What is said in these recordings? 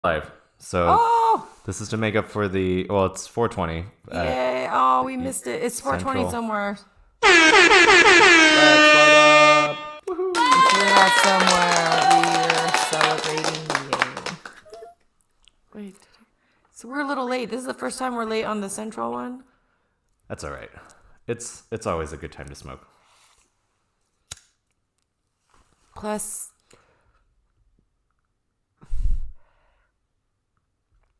Live. So Oh, this is to make up for the it's 420 at yay. Oh, we missed it. It's 420 Central. somewhere. Let's light up! Woohoo! If you're not somewhere, we're celebrating you. Wait. So we're a little late. This is the first time we're late on the Central one. That's all right. It's always a good time to smoke. Plus,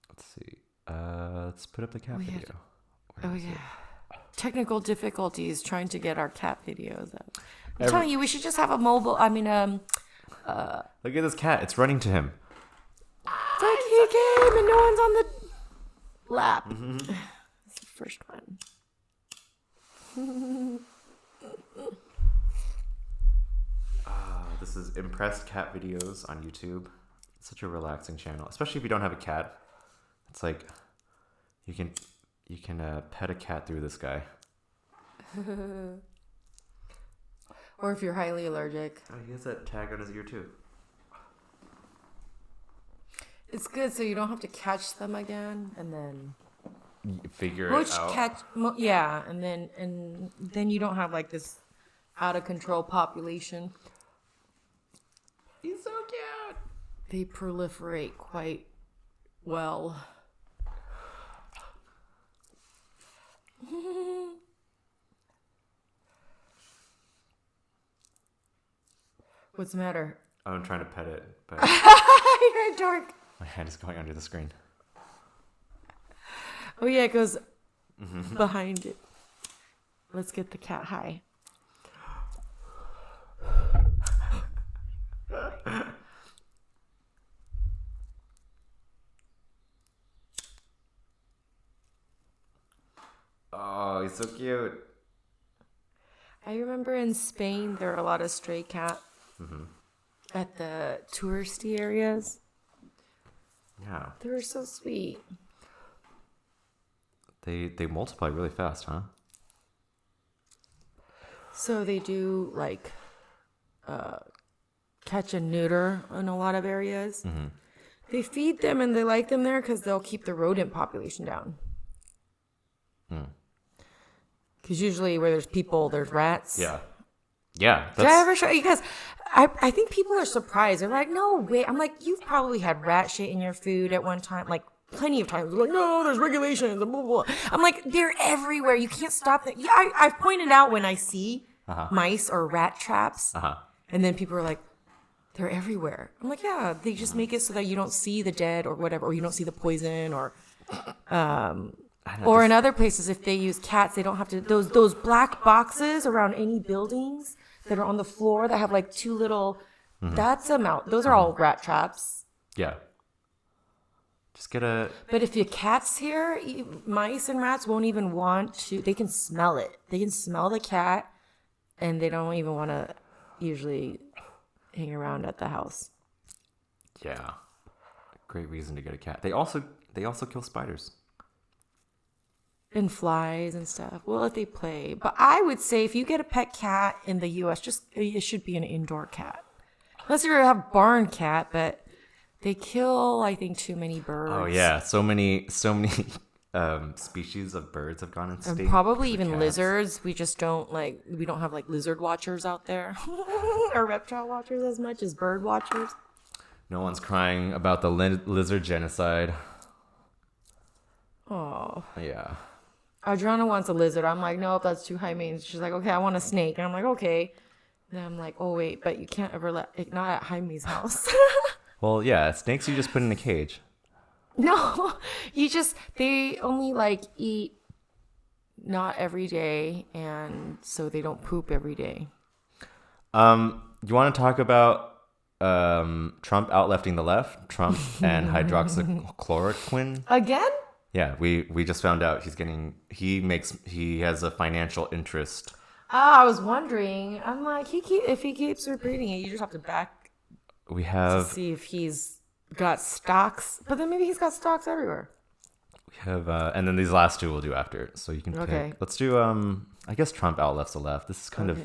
Let's see. Let's put up the cat we had- video. oh yeah. Technical difficulties trying to get our cat videos up. I'm Every- telling you, we should just have a mobile. Look at this cat. It's running to him. It's like he came and no one's on the lap. It's the first one. This is Impressed Cat Videos on YouTube. It's such a relaxing channel, especially if you don't have a cat. It's like you can pet a cat through this guy. Or if you're highly allergic. Oh, he has that tag on his ear too. It's good so you don't have to catch them again and then Figure which it out. yeah, and then you don't have like this out of control population. He's so cute. They proliferate quite well. What's the matter? I'm trying to pet it, but You're a dork. my hand is going under the screen. Oh yeah, it goes behind it. Let's get the cat high. Oh, he's so cute. I remember in Spain there are a lot of stray cats at the touristy areas. Yeah, They were so sweet. they multiply really fast, huh? So they do like catch and neuter in a lot of areas. They feed them and they like them there because they'll keep the rodent population down. Because usually where there's people, there's rats. Yeah. Did I ever show you guys? I think people are surprised. They're like, no way. I'm like, you've probably had rat shit in your food at one time, like plenty of times. They're like, no, there's regulations. Blah, blah, blah. I'm like, they're everywhere. You can't stop them. Yeah, I've pointed out when I see mice or rat traps, and then people are like, they're everywhere. I'm like, yeah, they just make it so that you don't see the dead or whatever, or you don't see the poison, or in other places, if they use cats, they don't have to. Those black boxes around any buildings that are on the floor that have like two little. That's a mount. Those are all rat traps. Yeah. Just get a. But if your cat's here, mice and rats won't even want to. They can smell it. They can smell the cat, and they don't even want to usually hang around at the house. Yeah. Great reason to get a cat. They also kill spiders. And flies and stuff. We'll let they play. But I would say if you get a pet cat in the U.S., it should be an indoor cat. Unless you have barn cat, but they kill, I think, too many birds. Oh yeah, so many species of birds have gone extinct. And probably for even cats. lizards. We just don't we don't have like lizard watchers out there or reptile watchers as much as bird watchers. No one's crying about the lizard genocide. Oh. Yeah. Adriana wants a lizard. I'm like, nope, that's too high maintenance. She's like, okay, I want a snake. And I'm like, okay. Then I'm like, oh wait, but you can't ever not at Jaime's house. Well, yeah, snakes you just put in a cage. No, they only like eat not every day, and so they don't poop every day. You want to talk about Trump outlefting the left? Trump and hydroxychloroquine? Again? Yeah, we just found out he has a financial interest. Oh, I was wondering. I'm like, if he keeps repeating it, you just have to back We to have see if he's got stocks. But then maybe he's got stocks everywhere. and then these last two we'll do after. So you can pick. Okay. Let's do I guess Trump outlefts the left. This is kind of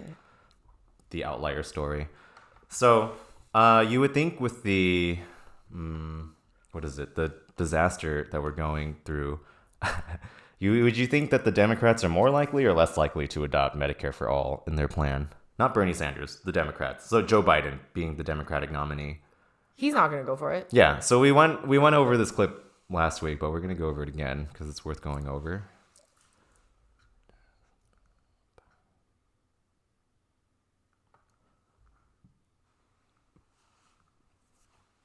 the outlier story. So you would think with the what is it? The disaster that we're going through. Would you think that the Democrats are more likely or less likely to adopt Medicare for all in their plan? Not Bernie Sanders, the Democrats. So Joe Biden being the Democratic nominee. He's not going to go for it. Yeah. So we went over this clip last week, but we're going to go over it again because it's worth going over.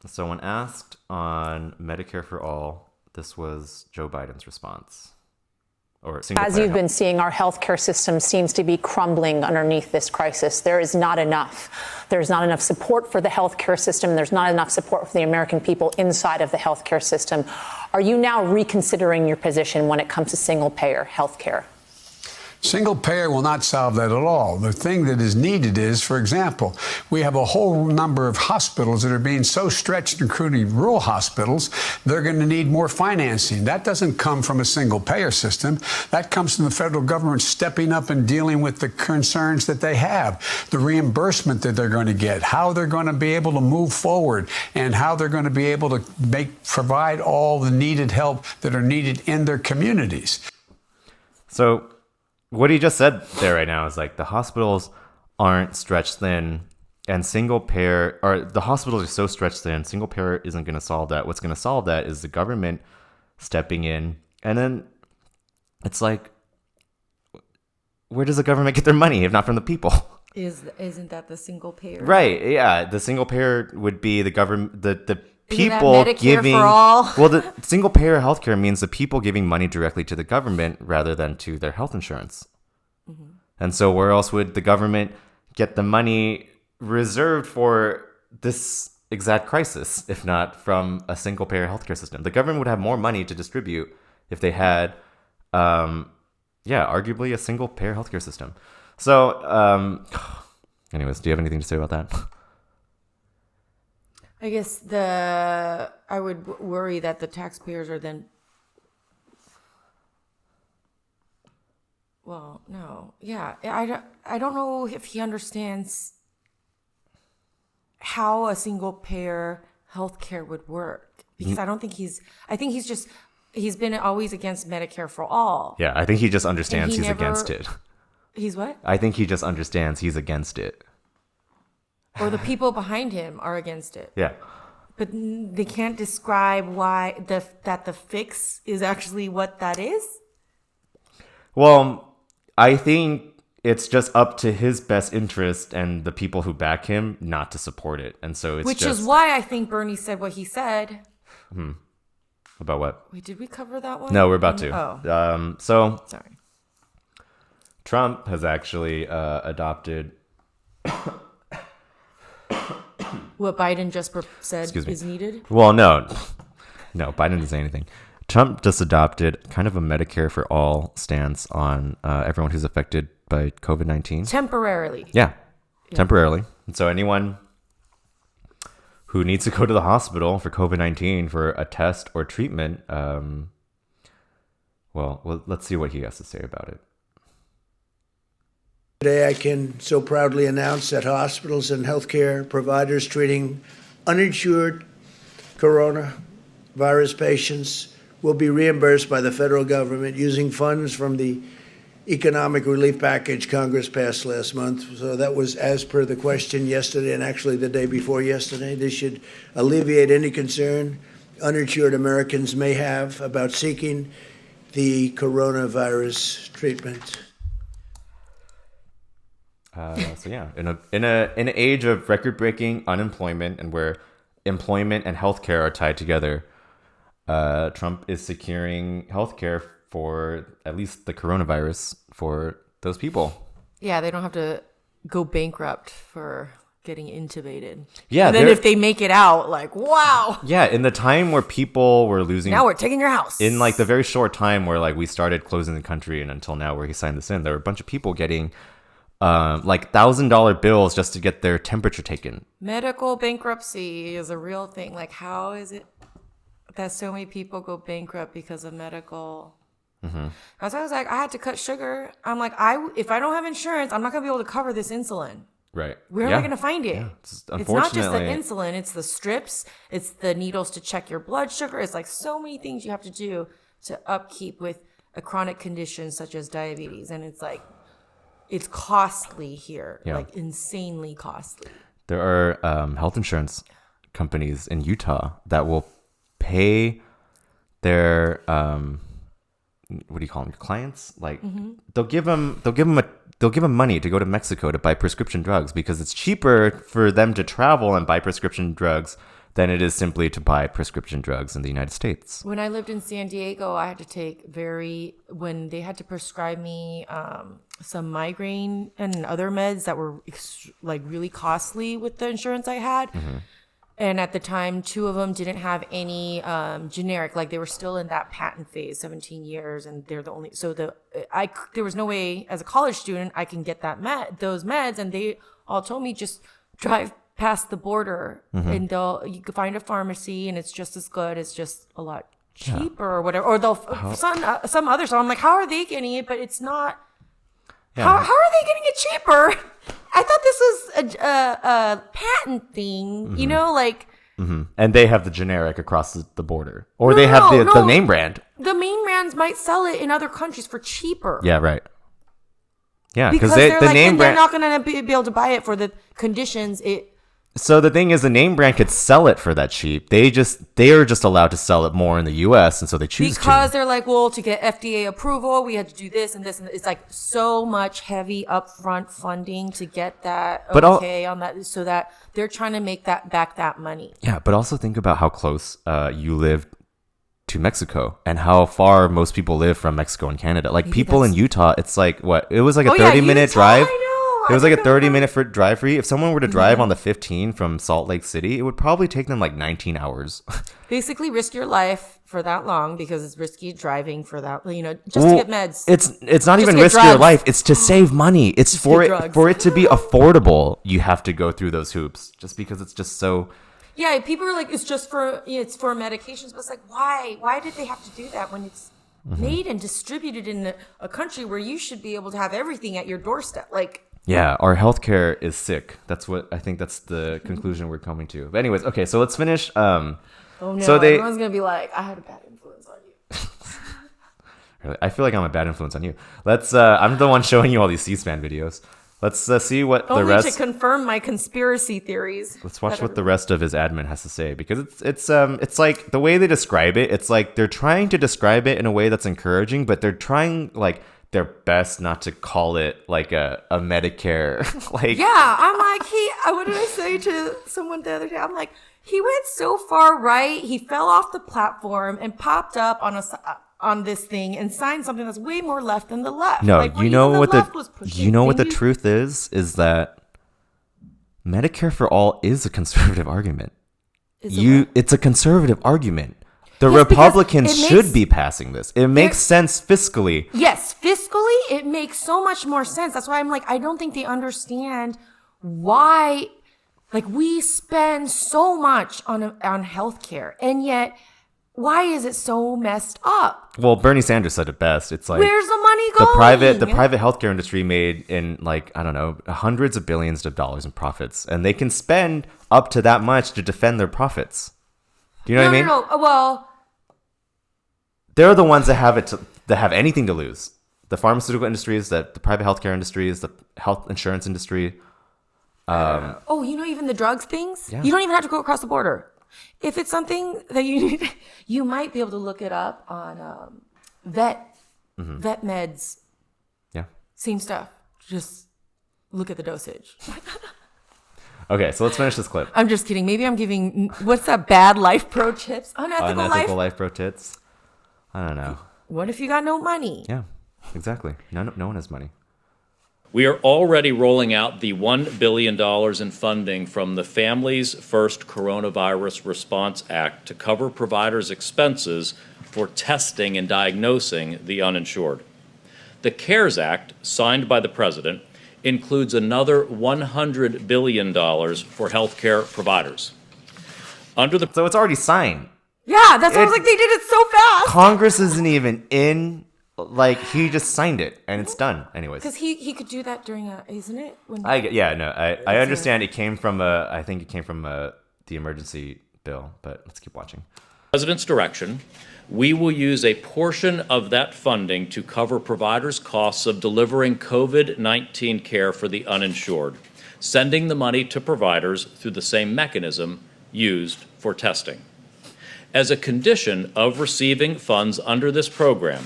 So when asked on Medicare for all, this was Joe Biden's response. As you've been seeing, our healthcare system seems to be crumbling underneath this crisis. There is not enough. There's not enough support for the healthcare system. There's not enough support for the American people inside of the healthcare system. Are you now reconsidering your position when it comes to single-payer healthcare? Single payer will not solve that at all. The thing that is needed is, for example, we have a whole number of hospitals that are being so stretched, including rural hospitals, they're going to need more financing. That doesn't come from a single payer system. That comes from the federal government stepping up and dealing with the concerns that they have, the reimbursement that they're going to get, how they're going to be able to move forward, and how they're going to be able to provide all the needed help that are needed in their communities. So what he just said there right now is like the hospitals aren't stretched thin and single payer, or the hospitals are so stretched thin, single payer isn't going to solve that. What's going to solve that is the government stepping in. And then it's like, where does the government get their money if not from the people? Isn't that the single payer? Right. Yeah. The single payer would be the government, the people Medicare giving for all? Well, the single payer healthcare means the people giving money directly to the government rather than to their health insurance. Mm-hmm. And so where else would the government get the money reserved for this exact crisis if not from a single payer healthcare system? The government would have more money to distribute if they had arguably a single payer healthcare system. So anyways, do you have anything to say about that? I guess I would worry that the taxpayers are then. Well, no, yeah, I don't know if he understands how a single payer healthcare would work because I don't think I think he's been always against Medicare for all. Yeah, I think he just understands he's against it. He's what? I think he just understands he's against it. Or the people behind him are against it. Yeah. But they can't describe why that the fix is actually what that is? Well, I think it's just up to his best interest and the people who back him not to support it. And so it's Which is why I think Bernie said what he said. About what? Wait, did we cover that one? No, we're about to. Oh. So Sorry. Trump has actually adopted... What Biden just said is needed? Well, no, Biden didn't say anything. Trump just adopted kind of a Medicare for all stance on everyone who's affected by COVID-19. Temporarily. Yeah, temporarily. And so anyone who needs to go to the hospital for COVID-19 for a test or treatment, well, let's see what he has to say about it. Today, I can so proudly announce that hospitals and healthcare providers treating uninsured coronavirus patients will be reimbursed by the federal government using funds from the economic relief package Congress passed last month. So that was as per the question yesterday and actually the day before yesterday. This should alleviate any concern uninsured Americans may have about seeking the coronavirus treatment. In an age of record-breaking unemployment and where employment and healthcare are tied together, Trump is securing healthcare for at least the coronavirus for those people. Yeah, they don't have to go bankrupt for getting intubated. Yeah, and then if they make it out, like, wow. Yeah, in the time where people were losing... Now we're taking your house. In like the very short time where like we started closing the country and until now where he signed this in, there were a bunch of people getting... like $1,000 bills just to get their temperature taken. Medical bankruptcy is a real thing. Like, how is it that so many people go bankrupt because of medical? Mm-hmm. That's why I was like, I had to cut sugar. I'm like, if I don't have insurance, I'm not gonna be able to cover this insulin. Right. Where am I going to find it? It's It's not just the unfortunately- insulin, it's the strips, it's the needles to check your blood sugar. It's like so many things you have to do to upkeep with a chronic condition such as diabetes. And it's like, it's costly here, Yeah. like insanely costly. There are health insurance companies in Utah that will pay their what do you call them, clients? Like they'll give them money to go to Mexico to buy prescription drugs because it's cheaper for them to travel and buy prescription drugs than it is simply to buy prescription drugs in the United States. When I lived in San Diego, I had to take when they had to prescribe me some migraine and other meds that were like really costly with the insurance I had. And at the time, 2 of them didn't have any generic, like they were still in that patent phase, 17 years, and they're the only. So there was no way as a college student I can get those meds, and they all told me just drive past the border, and you can find a pharmacy, and it's just as good. It's just a lot cheaper or whatever, or they'll some other. So I'm like, how are they getting it? But it's not. Yeah. How are they getting it cheaper? I thought this was a patent thing, you know, like. And they have the generic across the border, or they have the name brand. The main brands might sell it in other countries for cheaper. Yeah, right. Yeah, because the like, name they're brand. not going to be able to buy it for the conditions it. So the thing is, the name brand could sell it for that cheap. They are just allowed to sell it more in the U.S., and so they choose because to. they're like, well, to get FDA approval, we had to do this and this, and it's like so much heavy upfront funding to get that on that, so that they're trying to make that money. Yeah, but also think about how close you live to Mexico and how far most people live from Mexico and Canada. Like people in Utah, it's like what? It was like a 30-minute drive. I know. It was like a 30-minute drive for you. If someone were to drive on the 15 from Salt Lake City, it would probably take them like 19 hours. Basically, risk your life for that long because it's risky driving for that, just to get meds. It's not even to get risk your drugs. life. It's to save money. It's for get it to be affordable. You have to go through those hoops just because it's just so. Yeah, people are like, it's for medications, but it's like, why? Why did they have to do that when it's made and distributed in a country where you should be able to have everything at your doorstep? Like. Yeah, our healthcare is sick. That's the conclusion we're coming to. But anyways, okay, so let's finish. Oh no, so everyone's gonna be like, I had a bad influence on you. I feel like I'm a bad influence on you. Let's. I'm the one showing you all these C-SPAN videos. Let's see what the rest. Only to confirm my conspiracy theories. Let's watch what the rest of his admin has to say, because it's like the way they describe it. It's like they're trying to describe it in a way that's encouraging, but they're trying like their best not to call it like a Medicare. Like yeah, I'm like what did I say to someone the other day? I'm like, he went so far right, he fell off the platform and popped up on this thing and signed something that's way more left than the left. No, like, you know what the truth truth is that Medicare for all is a conservative argument. It's a conservative argument. The Republicans should be passing this. It makes sense fiscally. Yes, fiscally, it makes so much more sense. That's why I'm like, I don't think they understand why, like, we spend so much on healthcare, and yet, why is it so messed up? Well, Bernie Sanders said it best. It's like, where's the money going? The private healthcare industry made in like, I don't know, hundreds of billions of dollars in profits, and they can spend up to that much to defend their profits. Do you know what I mean? No. Well, they're the ones that have anything to lose. The pharmaceutical industries, the private healthcare industries, the health insurance industry. Even the drugs things? Yeah. You don't even have to go across the border. If it's something that you need, you might be able to look it up on vet meds. Yeah. Same stuff. Just look at the dosage. Okay, so let's finish this clip. I'm just kidding. Maybe I'm giving, what's that, bad life pro tips? Unethical life pro tips. I don't know. What if you got no money? Yeah, exactly. No one has money. We are already rolling out the $1 billion in funding from the Families First Coronavirus Response Act to cover providers' expenses for testing and diagnosing the uninsured. The CARES Act, signed by the President, includes another $100 billion for healthcare providers. So it's already signed. Yeah, that's what I was like, they did it so fast. Congress isn't even in like he just signed it and it's done anyways. Because he could do that during isn't it? When I understand it came from I think it came from the emergency bill, but let's keep watching. President's direction, we will use a portion of that funding to cover providers' costs of delivering COVID-19 care for the uninsured, sending the money to providers through the same mechanism used for testing. As a condition of receiving funds under this program,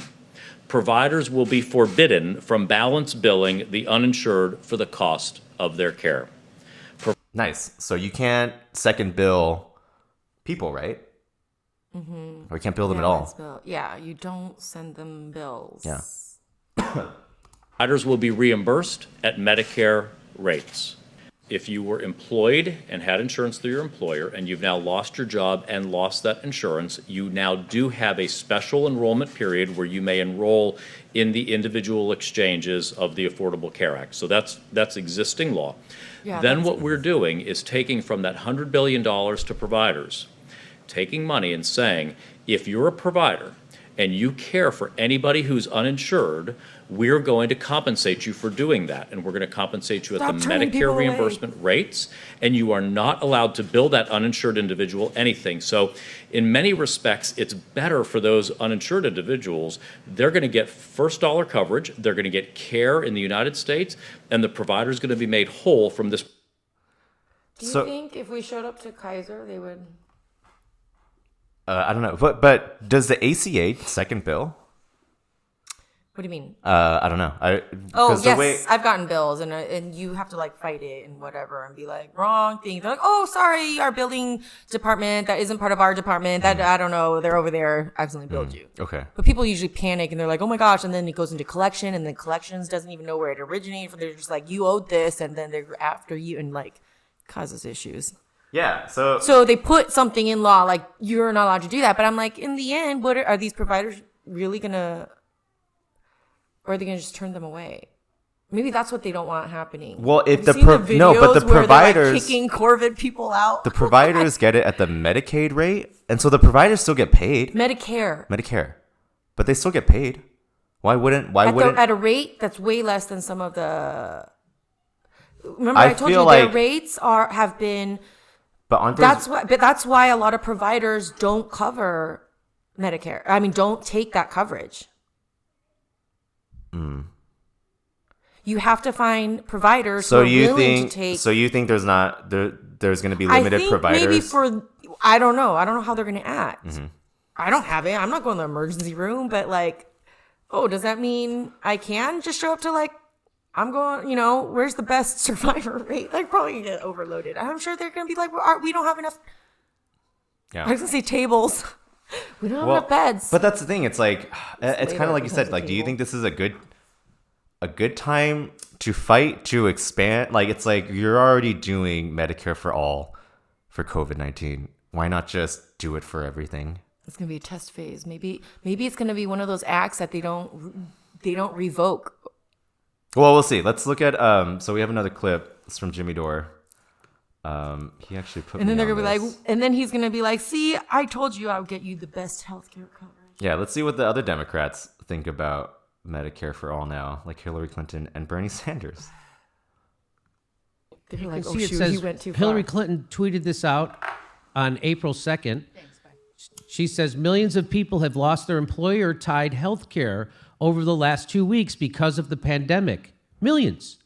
providers will be forbidden from balance billing the uninsured for the cost of their care. Nice. So you can't second bill people, right? Mm-hmm. Or you can't bill them at all. Yeah, you don't send them bills. Yeah. Providers will be reimbursed at Medicare rates. If you were employed and had insurance through your employer and you've now lost your job and lost that insurance, you now do have a special enrollment period where you may enroll in the individual exchanges of the Affordable Care Act. So that's existing law. Yeah, then what we're doing is taking from that $100 billion to providers, taking money and saying, if you're a provider and you care for anybody who's uninsured, we're going to compensate you for doing that. And we're going to compensate you at the Medicare reimbursement rates. And you are not allowed to bill that uninsured individual anything. So in many respects, it's better for those uninsured individuals. They're going to get first dollar coverage. They're going to get care in the United States. And the provider is going to be made whole from this. Do you think if we showed up to Kaiser, they would... I don't know. But does the ACA second bill? What do you mean? I don't know. Yes, I've gotten bills, and you have to like fight it and whatever, and be like wrong thing. They're like, oh, sorry, our building department that isn't part of our department. That I don't know. They're over there. Accidentally billed you. Okay. But people usually panic and they're like, oh my gosh, and then it goes into collection, and then collections doesn't even know where it originated from. They're just like, you owed this, and then they're after you and like causes issues. Yeah. So they put something in law like you're not allowed to do that. But I'm like, in the end, what are these providers really gonna? Or are they going to just turn them away? Maybe that's what they don't want happening. Well, if but the providers like kicking COVID people out, the providers get it at the Medicaid rate, and so the providers still get paid. Medicare, but they still get paid. Why wouldn't at a rate that's way less than some of the? Remember, I told you their rates have been. But aren't that's why a lot of providers don't cover Medicare. I mean, don't take that coverage. You have to find providers who are willing to take. So you think there's going to be limited providers? Maybe I don't know. I don't know how they're going to act. Mm-hmm. I don't have it. I'm not going to the emergency room, but like, oh, does that mean I can just show up to like, I'm going, where's the best survivor rate? Like probably get overloaded. I'm sure they're going to be like, we don't have enough. Yeah. I was going to say tables. We don't have enough beds. But that's the thing. It's like, it's kind of like you said, like, do you think this is a good time to fight, to expand? Like, it's like, you're already doing Medicare for all for COVID-19. Why not just do it for everything? It's going to be a test phase. Maybe it's going to be one of those acts that they don't revoke. Well, we'll see. Let's look at, so we have another clip. It's from Jimmy Dore. He actually put. And then they're gonna be like, and then he's gonna be like, "See, I told you I would get you the best healthcare coverage." Yeah, let's see what the other Democrats think about Medicare for all now, like Hillary Clinton and Bernie Sanders. They're like, "Oh shoot, he went too far." Hillary Clinton tweeted this out on April 2nd. She says millions of people have lost their employer-tied health care over the last 2 weeks because of the pandemic. Millions.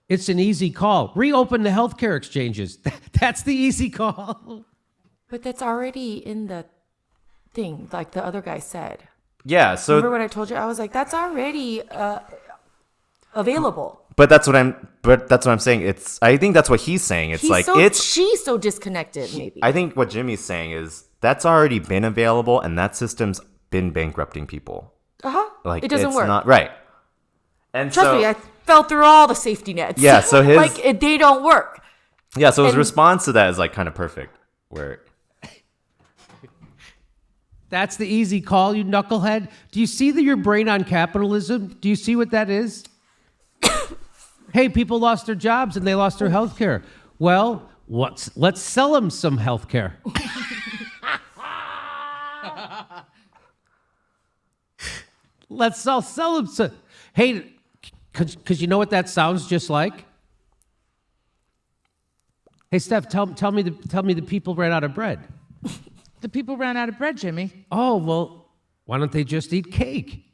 It's an easy call. Reopen the healthcare exchanges. That's the easy call. But that's already in the thing, like the other guy said. Yeah. So remember what I told you? I was like, that's already available. But that's what I'm saying. I think that's what he's saying. She's so disconnected. Maybe. I think what Jimmy's saying is that's already been available, and that system's been bankrupting people. Like it doesn't work. Not right. And trust me, I fell through all the safety nets. Yeah, so his they don't work. Yeah, so his response to that is like kind of perfect. Where that's the easy call, you knucklehead. Do you see your brain on capitalism? Do you see what that is? Hey, people lost their jobs and they lost their health care. Well, let's sell them some health care. Let's all sell them. Hey, because you know what that sounds just like? Hey, Steph, tell me the people ran out of bread. The people ran out of bread, Jimmy. Oh, well, why don't they just eat cake?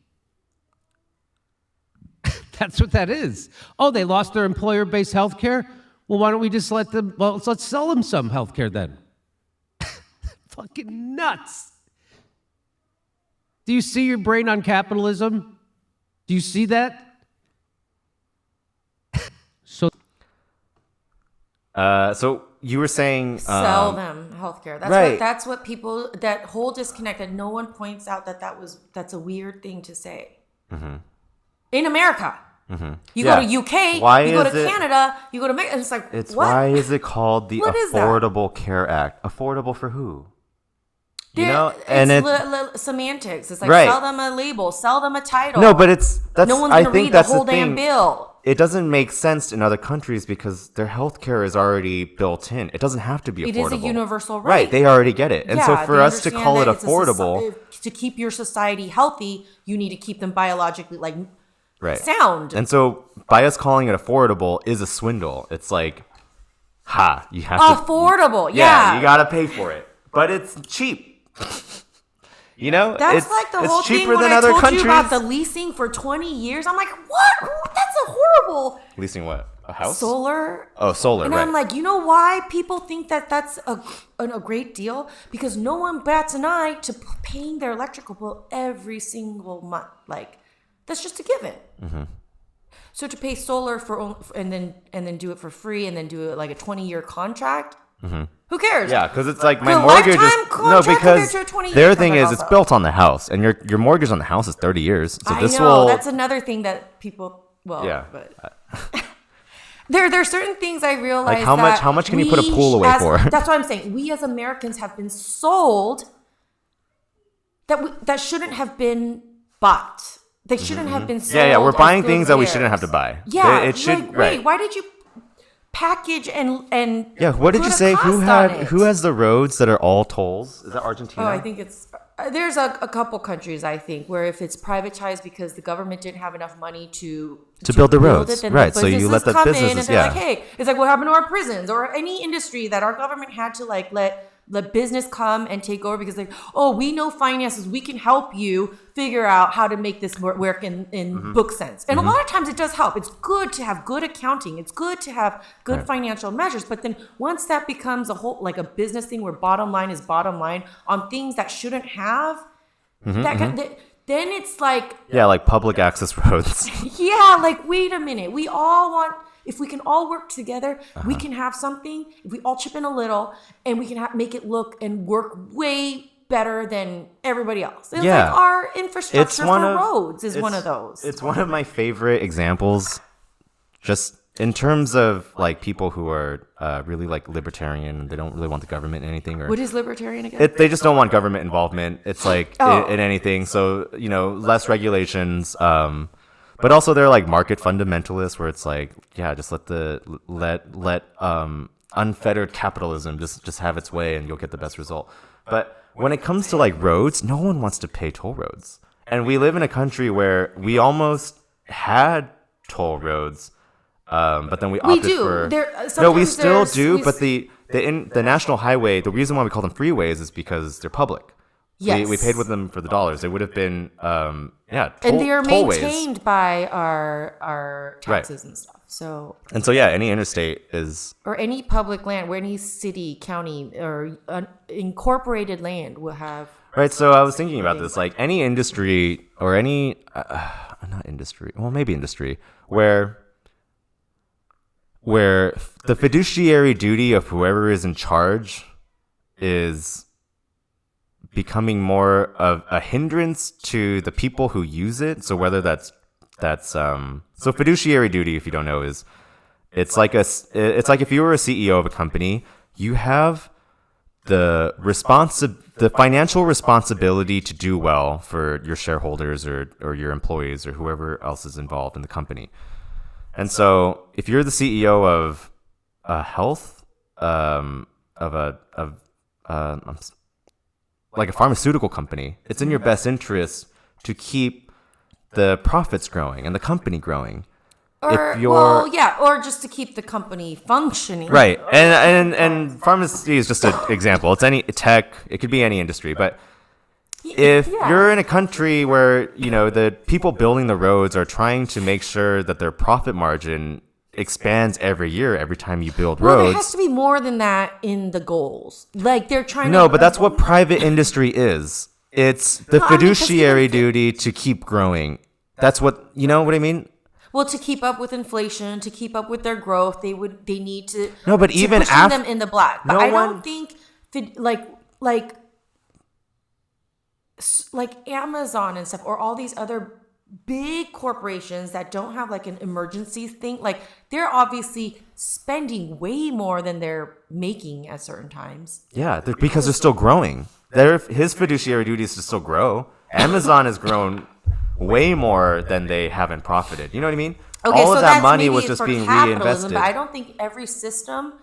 That's what that is. Oh, they lost their employer-based health care? Well, why don't we just let's sell them some health care then. Fucking nuts. Do you see your brain on capitalism? Do you see that? So you were saying Sell them healthcare. Right. That's what people, that whole disconnect that no one points out that's a weird thing to say. In America. You go to UK, you go to Canada, you go to Mexico, and it's like, what? Why is it called the What is that? Affordable Care Act? Affordable for who? It's semantics. It's like, Right. sell them a label, sell them a title. No, but that's no one's I gonna think read that's the whole the damn thing. bill. It doesn't make sense in other countries because their healthcare is already built in. It doesn't have to be affordable. It is a universal right. Right, they already get it. And so Yeah, for they us to understand call it that it's affordable, to keep your society healthy, you need to keep them biologically right. sound. And so by us calling it affordable is a swindle. It's like, you have to Affordable, yeah. you got to pay for it. But it's cheap. That's like the whole it's thing cheaper when than I other told countries. you about the leasing for 20 years. I'm like, what? That's a horrible Leasing what? A house? solar. Oh, solar, And right. I'm like, you know why people think that that's a great deal? Because no one bats an eye to paying their electrical bill every single month. Like, that's just a given. So to pay solar and then do it for free and then do it like a 20-year contract, who cares? Yeah, because it's like my The mortgage is lifetime contract because compared to a 20-year their thing is contract it's also. built on the house, and your mortgage on the house is 30 years. So I this know, will that's another thing that people, Yeah. but there are certain things I realize. Like, how much can you put a pool away for? That's what I'm saying. We as Americans have been sold that shouldn't have been bought. They shouldn't have been sold. yeah, we're as buying good things that we wares. shouldn't have to buy. Yeah, it should like, right. wait, why did you package and Yeah, what did put you a say? cost on it? Who has the roads that are all tolls? Is that Argentina? Oh, I think it's there's a couple countries I think where if it's privatized because the government didn't have enough money to build the roads, it, then right, the so you let businesses the come in businesses- and they're yeah. like, hey, it's like what happened to our prisons or any industry that our government had to like let the business come and take over because like, oh, we know finances, we can help you figure out how to make this work in book sense. And a lot of times it does help. It's good to have good accounting. It's good to have good financial measures. But then once that becomes a whole like a business thing where bottom line is bottom line on things that shouldn't have then it's like Yeah, like public access roads. yeah, like wait a minute. We all want if we can all work together, we can have something. If we all chip in a little, and we can make it look and work way better than everybody else. It's Yeah. like our infrastructure It's one for of roads is one it's- of those. It's one of my favorite examples, just in terms of like people who are really like libertarian. They don't really want the government in anything, or What is libertarian again? they just don't want government involvement. It's like Oh. in anything. So less regulations. But also they're like market fundamentalists, where it's like, yeah, just let unfettered capitalism just have its way, and you'll get the best result. But when it comes to like roads, no one wants to pay toll roads, and we live in a country where we almost had toll roads, but then we opted do. for Sometimes we still there's- do. we But the national highway, the reason why we call them freeways is because they're public. Yes. We paid with them for the dollars. They would have been, and they are tollways. maintained by our Right. taxes and stuff. So And so, yeah, any interstate is, or any public land, where any city, county, or incorporated land will have. right? So I was thinking about this, like any industry or any, not industry, well, maybe industry, where the fiduciary duty of whoever is in charge is becoming more of a hindrance to the people who use it. So whether that's so fiduciary duty, if you don't know, is it's like if you were a CEO of a company, you have the financial responsibility to do well for your shareholders or your employees or whoever else is involved in the company. And so if you're the CEO of a health like a pharmaceutical company, it's in your best interest to keep the profit's growing and the company growing. Or, or just to keep the company functioning. Right. And pharmacy is just an example. It's any tech, it could be any industry, but if you're in a country where, the people building the roads are trying to make sure that their profit margin expands every year, every time you build roads. There has to be more than that in the goals. Like they're trying No, but that's what private industry is. It's the fiduciary duty to keep growing. That's what, you know what I mean? Well, to keep up with inflation, to keep up with their growth, they need to. No, but to even pushing after them in the black. But I don't think like Amazon and stuff, or all these other big corporations that don't have like an emergency thing, like they're obviously spending way more than they're making at certain times. Yeah, because they're still growing. His fiduciary duty is to still grow. Amazon has grown way more than they haven't profited. You know what I mean? Okay, all so of that that's money maybe was just for being capitalism, reinvested. But I don't think every system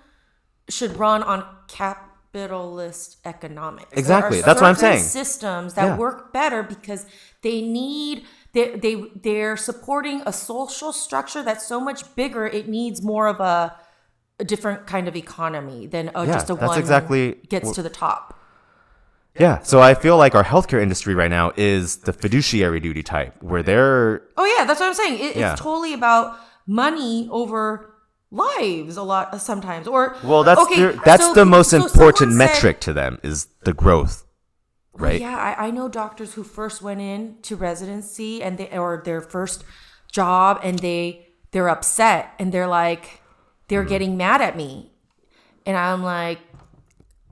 should run on capitalist economics. Exactly. There are That's what I'm certain saying. Systems that work better because they're supporting a social structure that's so much bigger. It needs more of a different kind of economy than just a one gets to the top. Yeah, so I feel like our healthcare industry right now is the fiduciary duty type, where they're... Oh yeah, that's what I'm saying. It's totally about money over lives a lot sometimes. Or that's the most important metric to them is the growth, right? Yeah, I know doctors who first went in to residency or their first job, and they're upset and they're like they're getting mad at me, and I'm like,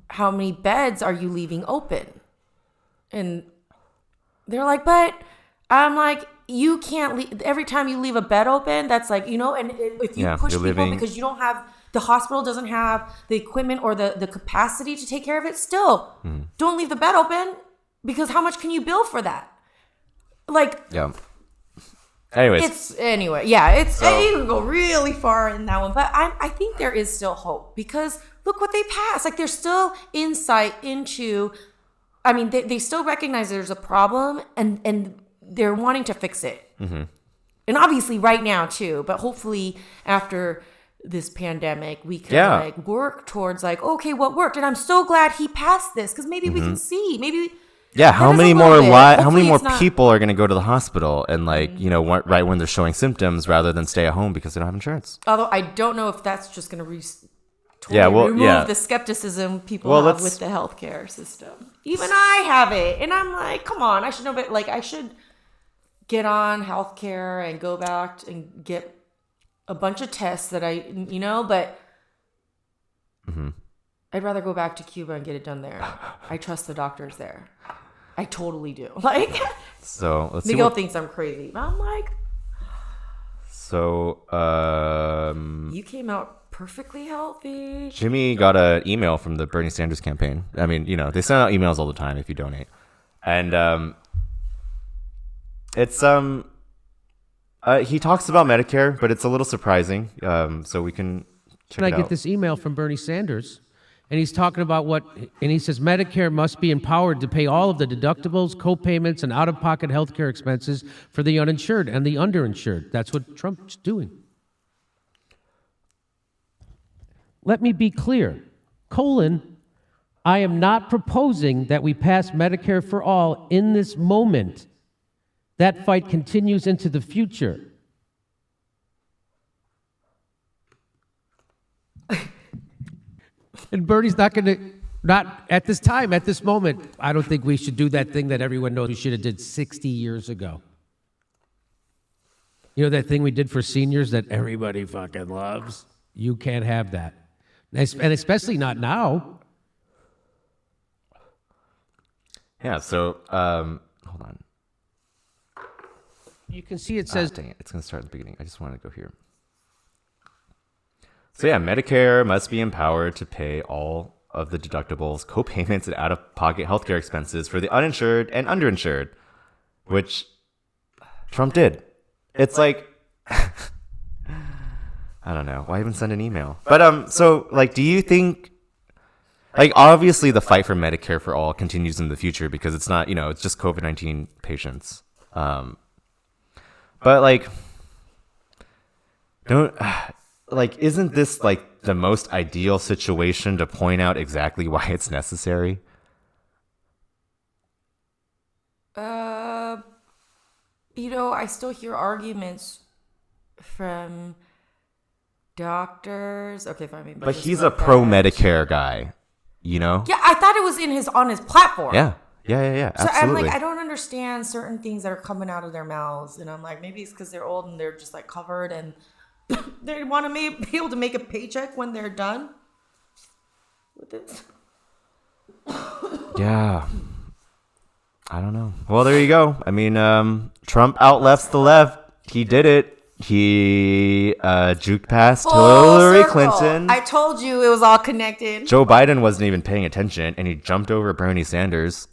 how many beds are you leaving open? And they're like, but I'm like, you can't leave. Every time you leave a bed open, that's like, and if you push people because you don't have, the hospital doesn't have the equipment or the capacity to take care of it, still don't leave the bed open, because how much can you bill for that? Like, Anyways. You can go really far in that one, but I think there is still hope, because look what they passed. Like, there's still insight into, I mean, they still recognize there's a problem, and they're wanting to fix it. Mm-hmm. And obviously right now too, but hopefully after this pandemic, we can work towards okay, what worked? And I'm so glad he passed this, because maybe we can see, how many more people are going to go to the hospital and right when they're showing symptoms, rather than stay at home because they don't have insurance. Although I don't know if that's just going to remove the skepticism people have with the healthcare system. Even I have it, and I'm like, come on, I should know, but I should get on healthcare and go back and get a bunch of tests that but I'd rather go back to Cuba and get it done there. I trust the doctors there. I totally do. So let's Miguel thinks I'm crazy, but I'm like, so you came out perfectly healthy. Jimmy got an email from the Bernie Sanders campaign. I mean, they send out emails all the time if you donate, and it's he talks about Medicare, but it's a little surprising. So we can check it out. I get this email from Bernie Sanders, and he's talking about and he says Medicare must be empowered to pay all of the deductibles, co-payments, and out-of-pocket healthcare expenses for the uninsured and the underinsured. That's what Trump's doing. Let me be clear, I am not proposing that we pass Medicare for all in this moment. That fight continues into the future. And Bernie's not at this time, at this moment, I don't think we should do that thing that everyone knows we should have did 60 years ago. You know that thing we did for seniors that everybody fucking loves? You can't have that. And especially not now. Yeah, so, hold on. You can see it says... dang it, it's going to start at the beginning. I just want to go here. So yeah, Medicare must be empowered to pay all of the deductibles, co-payments, and out-of-pocket healthcare expenses for the uninsured and underinsured, which Trump did. It's like... I don't know. Why even send an email? But, so, do you think... obviously the fight for Medicare for all continues in the future because it's not, it's just COVID-19 patients. But like, don't like, isn't this like the most ideal situation to point out exactly why it's necessary? I still hear arguments from doctors. Okay, fine. Maybe But he's a pro Medicare guy, Yeah, I thought it was on his platform. Yeah. So So absolutely. I'm like, I don't understand certain things that are coming out of their mouths, and I'm like, maybe it's because they're old and they're just like covered, and they want to be able to make a paycheck when they're done with this. Yeah. I don't know. Well, there you go. I mean, Trump outlefts the left. He did it. He juked past Hillary Clinton. I told you it was all connected. Joe Biden wasn't even paying attention, and he jumped over Bernie Sanders.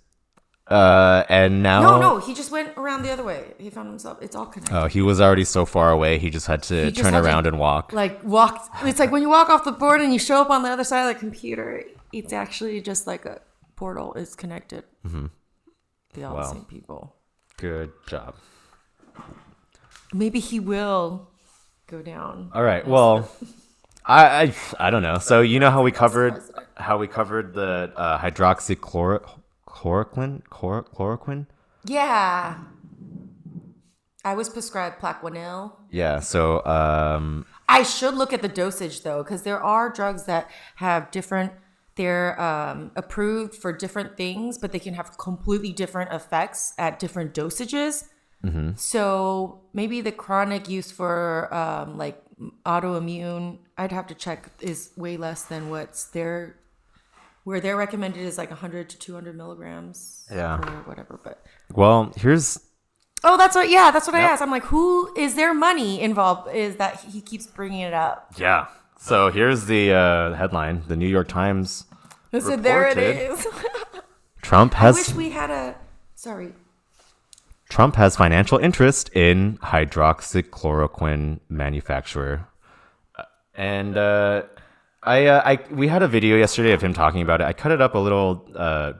And now... No, he just went around the other way. He found himself... It's all connected. Oh, he was already so far away, he just had to turn around and walk. It's like when you walk off the board and you show up on the other side of the computer, it's actually just like a portal. It's connected. Mm-hmm. They all the same people. Good job. Maybe he will go down. All right. Well, I don't know. So you know how we covered the hydroxychloroquine? Yeah. I was prescribed Plaquenil. Yeah. So I should look at the dosage though, because there are drugs that have different. They're approved for different things, but they can have completely different effects at different dosages. Mm-hmm. So maybe the chronic use for like autoimmune, I'd have to check, is way less than what's there. Where they're recommended is like 100 to 200 milligrams. Yeah. Or whatever. But here's. Oh, that's what I asked. I'm like, who is there money involved? Is that he keeps bringing it up? Yeah. So here's the headline. The New York Times. So there it is. Trump has. I wish we had a. Sorry. Trump has financial interest in hydroxychloroquine manufacturer, and we had a video yesterday of him talking about it. I cut it up a little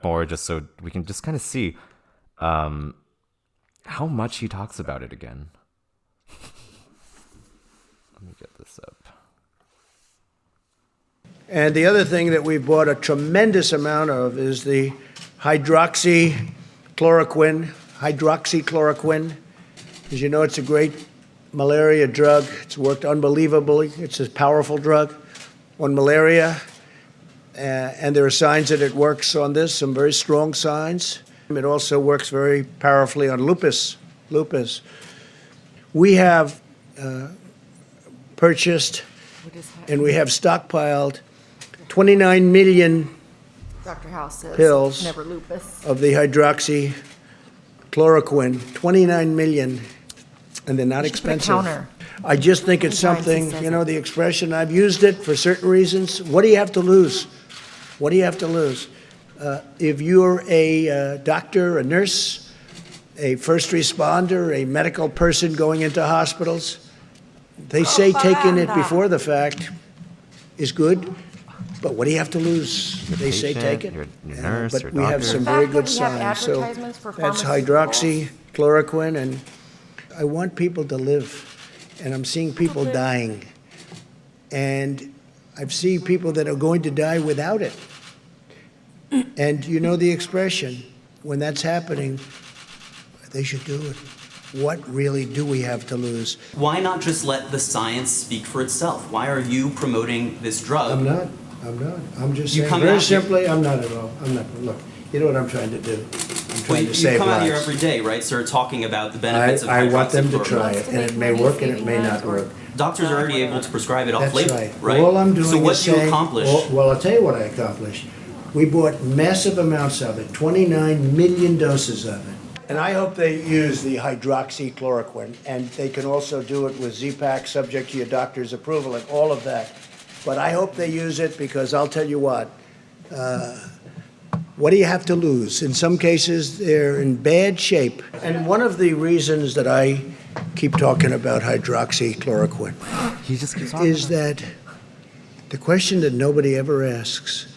more just so we can just kind of see how much he talks about it again. Let me get this up. And the other thing that we've bought a tremendous amount of is the hydroxychloroquine. As you know, it's a great malaria drug. It's worked unbelievably. It's a powerful drug on malaria. And there are signs that it works on this, some very strong signs. It also works very powerfully on lupus. We have purchased and we have stockpiled 29 million Dr. House says pills never lupus. of the hydroxychloroquine, 29 million, and they're not expensive. Counter. I just think it's something, the expression, I've used it for certain reasons. What do you have to lose? What do you have to lose? If you're a doctor, a nurse, a first responder, a medical person going into hospitals, they say taking it before the fact is good. But what do you have to lose? They say take it. Your nurse, but your we have doctor. some The very fact good that we have signs. So advertisements for that's pharmaceuticals. hydroxychloroquine, and I want people to live. And I'm seeing people dying. And I've seen people that are going to die without it. And you know the expression, when that's happening, they should do it. What really do we have to lose? Why not just let the science speak for itself? Why are you promoting this drug? I'm not. I'm just You saying, come very out here- simply, I'm not at all. I'm not. Look, you know what I'm trying to do? I'm Well, trying you to save come out here lives. every day, right, sir, talking about the benefits of I want them to hydroxychloroquine. try it, and it may work and it may not work. Doctors are already able to prescribe it That's off-label, right. right? All I'm doing So what is do you saying, accomplish? well, I'll tell you what I accomplished. We bought massive amounts of it, 29 million doses of it. And I hope they use the hydroxychloroquine, and they can also do it with Z-Pak, subject to your doctor's approval and all of that. But I hope they use it because I'll tell you what do you have to lose? In some cases, they're in bad shape. And one of the reasons that I keep talking about hydroxychloroquine He just keeps talking. is that the question that nobody ever asks,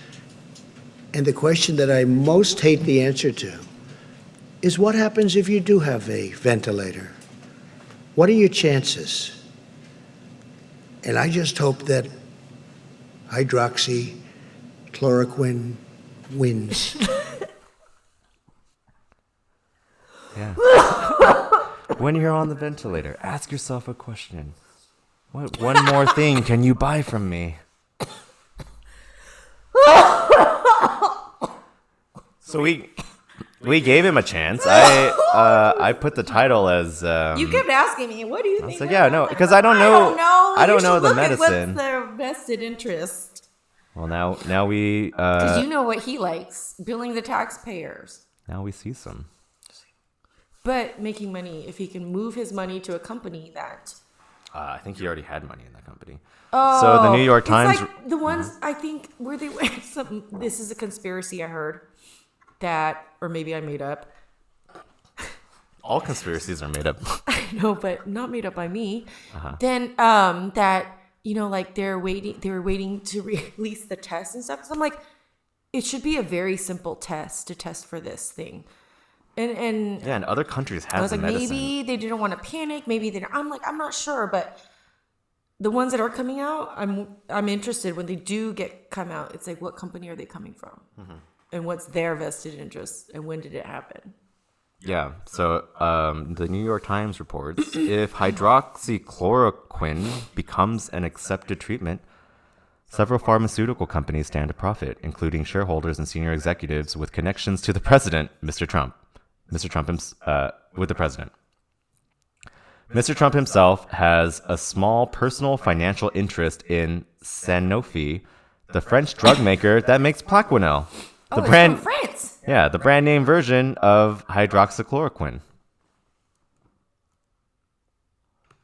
and the question that I most hate the answer to, is what happens if you do have a ventilator? What are your chances? And I just hope that hydroxychloroquine wins. Yeah. When you're on the ventilator, ask yourself a question. What one more thing can you buy from me? So we gave him a chance. I put the title as You kept asking me, what do you think? like, yeah, no, because I don't know. I don't know the Look at medicine. what's their vested interest? Well, now we Because you know what he likes, billing the taxpayers. now we see some. But making money, if he can move his money to a company that. I think he already had money in that company. Oh, So the New York it's Times. like the ones I think where they some. This is a conspiracy I heard that, or maybe I made up. All conspiracies are made up. I know, but not made up by me. Uh-huh. Then that like they were waiting to release the test and stuff. So I'm like, it should be a very simple test to test for this thing. And Yeah, and other countries have I was the like, medicine. maybe they didn't want to panic. Maybe they. I'm not sure, but the ones that are coming out, I'm interested when they do come out. It's like, what company are they coming from, and what's their vested interest, and when did it happen? Yeah. So the New York Times reports if hydroxychloroquine becomes an accepted treatment, several pharmaceutical companies stand to profit, including shareholders and senior executives with connections to the president, Mr. Trump. With the president. Mr. Trump himself has a small personal financial interest in Sanofi, the French drug maker that makes Plaquenil. It's from France. Yeah, the brand name version of hydroxychloroquine.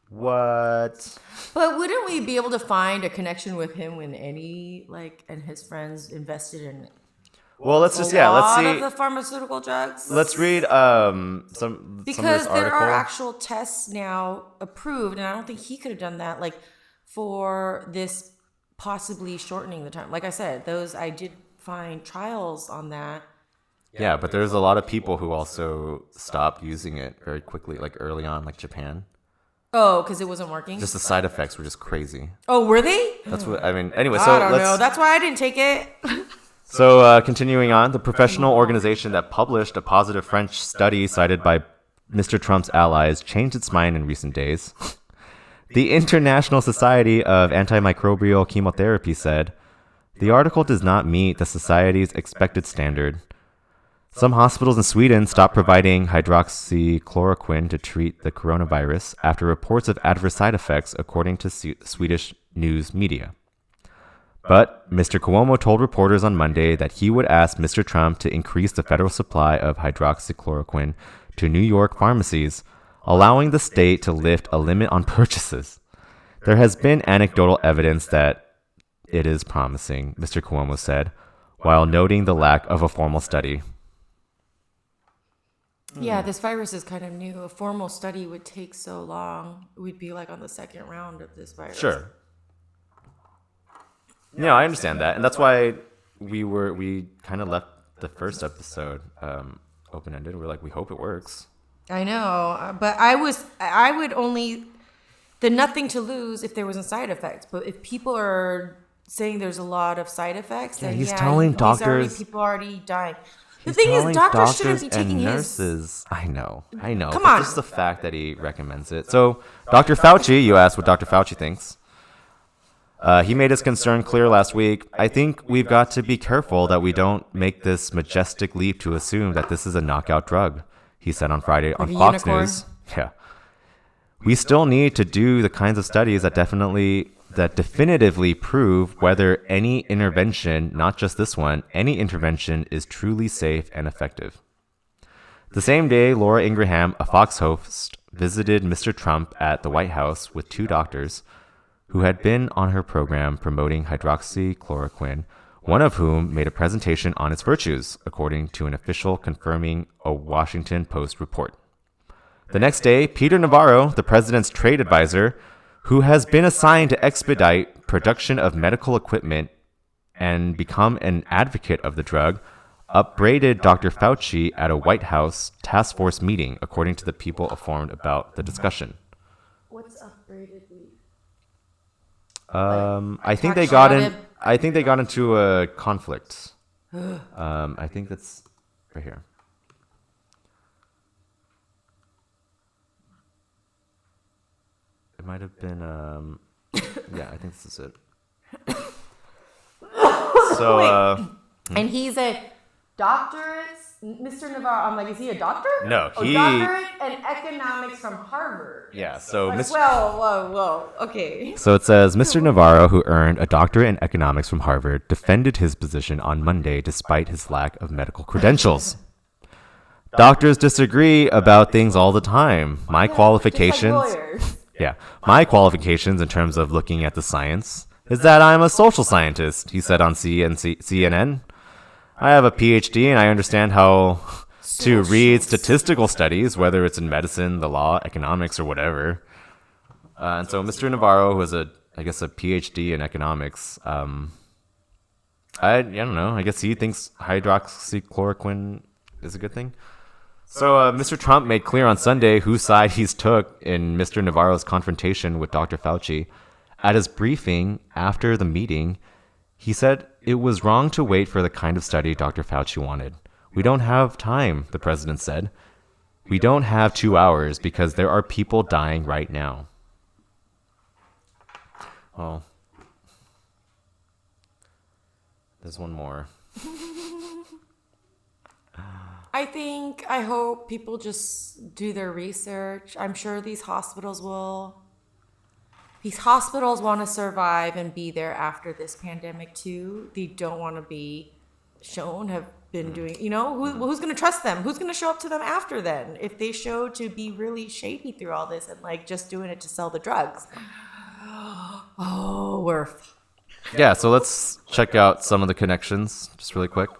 What? But wouldn't we be able to find a connection with him when and his friends invested in Well, let's a see. lot of the pharmaceutical drugs? Let's read some Because of this there article. are actual tests now approved, and I don't think he could have done that. Like for this, possibly shortening the time. Like I said, I did find trials on that. Yeah, but there's a lot of people who also stopped using it very quickly, like early on, like Japan. Oh, because it wasn't working. Just the side effects were just crazy. Oh, were they? That's what I mean. Anyway, I don't know. That's why I didn't take it. So continuing on, the professional organization that published a positive French study cited by Mr. Trump's allies changed its mind in recent days. The International Society of Antimicrobial Chemotherapy said, the article does not meet the society's expected standard. Some hospitals in Sweden stopped providing hydroxychloroquine to treat the coronavirus after reports of adverse side effects, according to Swedish news media. But Mr. Cuomo told reporters on Monday that he would ask Mr. Trump to increase the federal supply of hydroxychloroquine to New York pharmacies, allowing the state to lift a limit on purchases. There has been anecdotal evidence that it is promising, Mr. Cuomo said, while noting the lack of a formal study. Yeah, this virus is kind of new. A formal study would take so long. We'd be like on the second round of this virus. Sure. Yeah, I understand that. And that's why we kind of left the first episode open-ended. We're like, we hope it works. I know, but I would only, nothing to lose if there wasn't side effects. But if people are saying there's a lot of side effects, then he's telling doctors. People already dying. The thing is, doctors shouldn't be taking and his. nurses. I know. Come but on. Just the fact that he recommends it. So, Dr. Fauci, you asked what Dr. Fauci thinks. He made his concern clear last week. I think we've got to be careful that we don't make this majestic leap to assume that this is a knockout drug, he said on Friday on Like a Fox unicorn? News. Yeah. We still need to do the kinds of studies that definitively prove whether any intervention, not just this one, any intervention is truly safe and effective. The same day, Laura Ingraham, a Fox host, visited Mr. Trump at the White House with two doctors who had been on her program promoting hydroxychloroquine, one of whom made a presentation on its virtues, according to an official confirming a Washington Post report. The next day, Peter Navarro, the president's trade advisor, who has been assigned to expedite production of medical equipment and become an advocate of the drug, upbraided Dr. Fauci at a White House task force meeting, according to the people informed about the discussion. separated week? I think they talked got about in. it. I think they got into a conflict. I think that's right here. It might have been. Yeah, I think this is it. So, And he's a doctorate, Mr. Navarro. I'm like, is he a doctor? No, Oh, he- doctorate in economics from Harvard. yeah. So, Like, Mr. whoa. Okay. So it says Mr. Navarro, who earned a doctorate in economics from Harvard, defended his position on Monday despite his lack of medical credentials. Doctors disagree about things all the time. My qualifications, my qualifications in terms of looking at the science is that I'm a social scientist, he said on CNN. I have a PhD and I understand how to read statistical studies, whether it's in medicine, the law, economics, or whatever. And so Mr. Navarro was a PhD in economics. I don't know. I guess he thinks hydroxychloroquine is a good thing. So Mr. Trump made clear on Sunday whose side he's took in Mr. Navarro's confrontation with Dr. Fauci. At his briefing after the meeting, he said it was wrong to wait for the kind of study Dr. Fauci wanted. We don't have time, the president said. We don't have 2 hours because there are people dying right now. Oh. There's one more. I hope people just do their research. I'm sure these hospitals will. These hospitals want to survive and be there after this pandemic too. They don't want to be shown have been doing, who's going to trust them? Who's going to show up to them after then? If they show to be really shady through all this and like just doing it to sell the drugs. Oh, we're. Yeah, so let's check out some of the connections just really quick.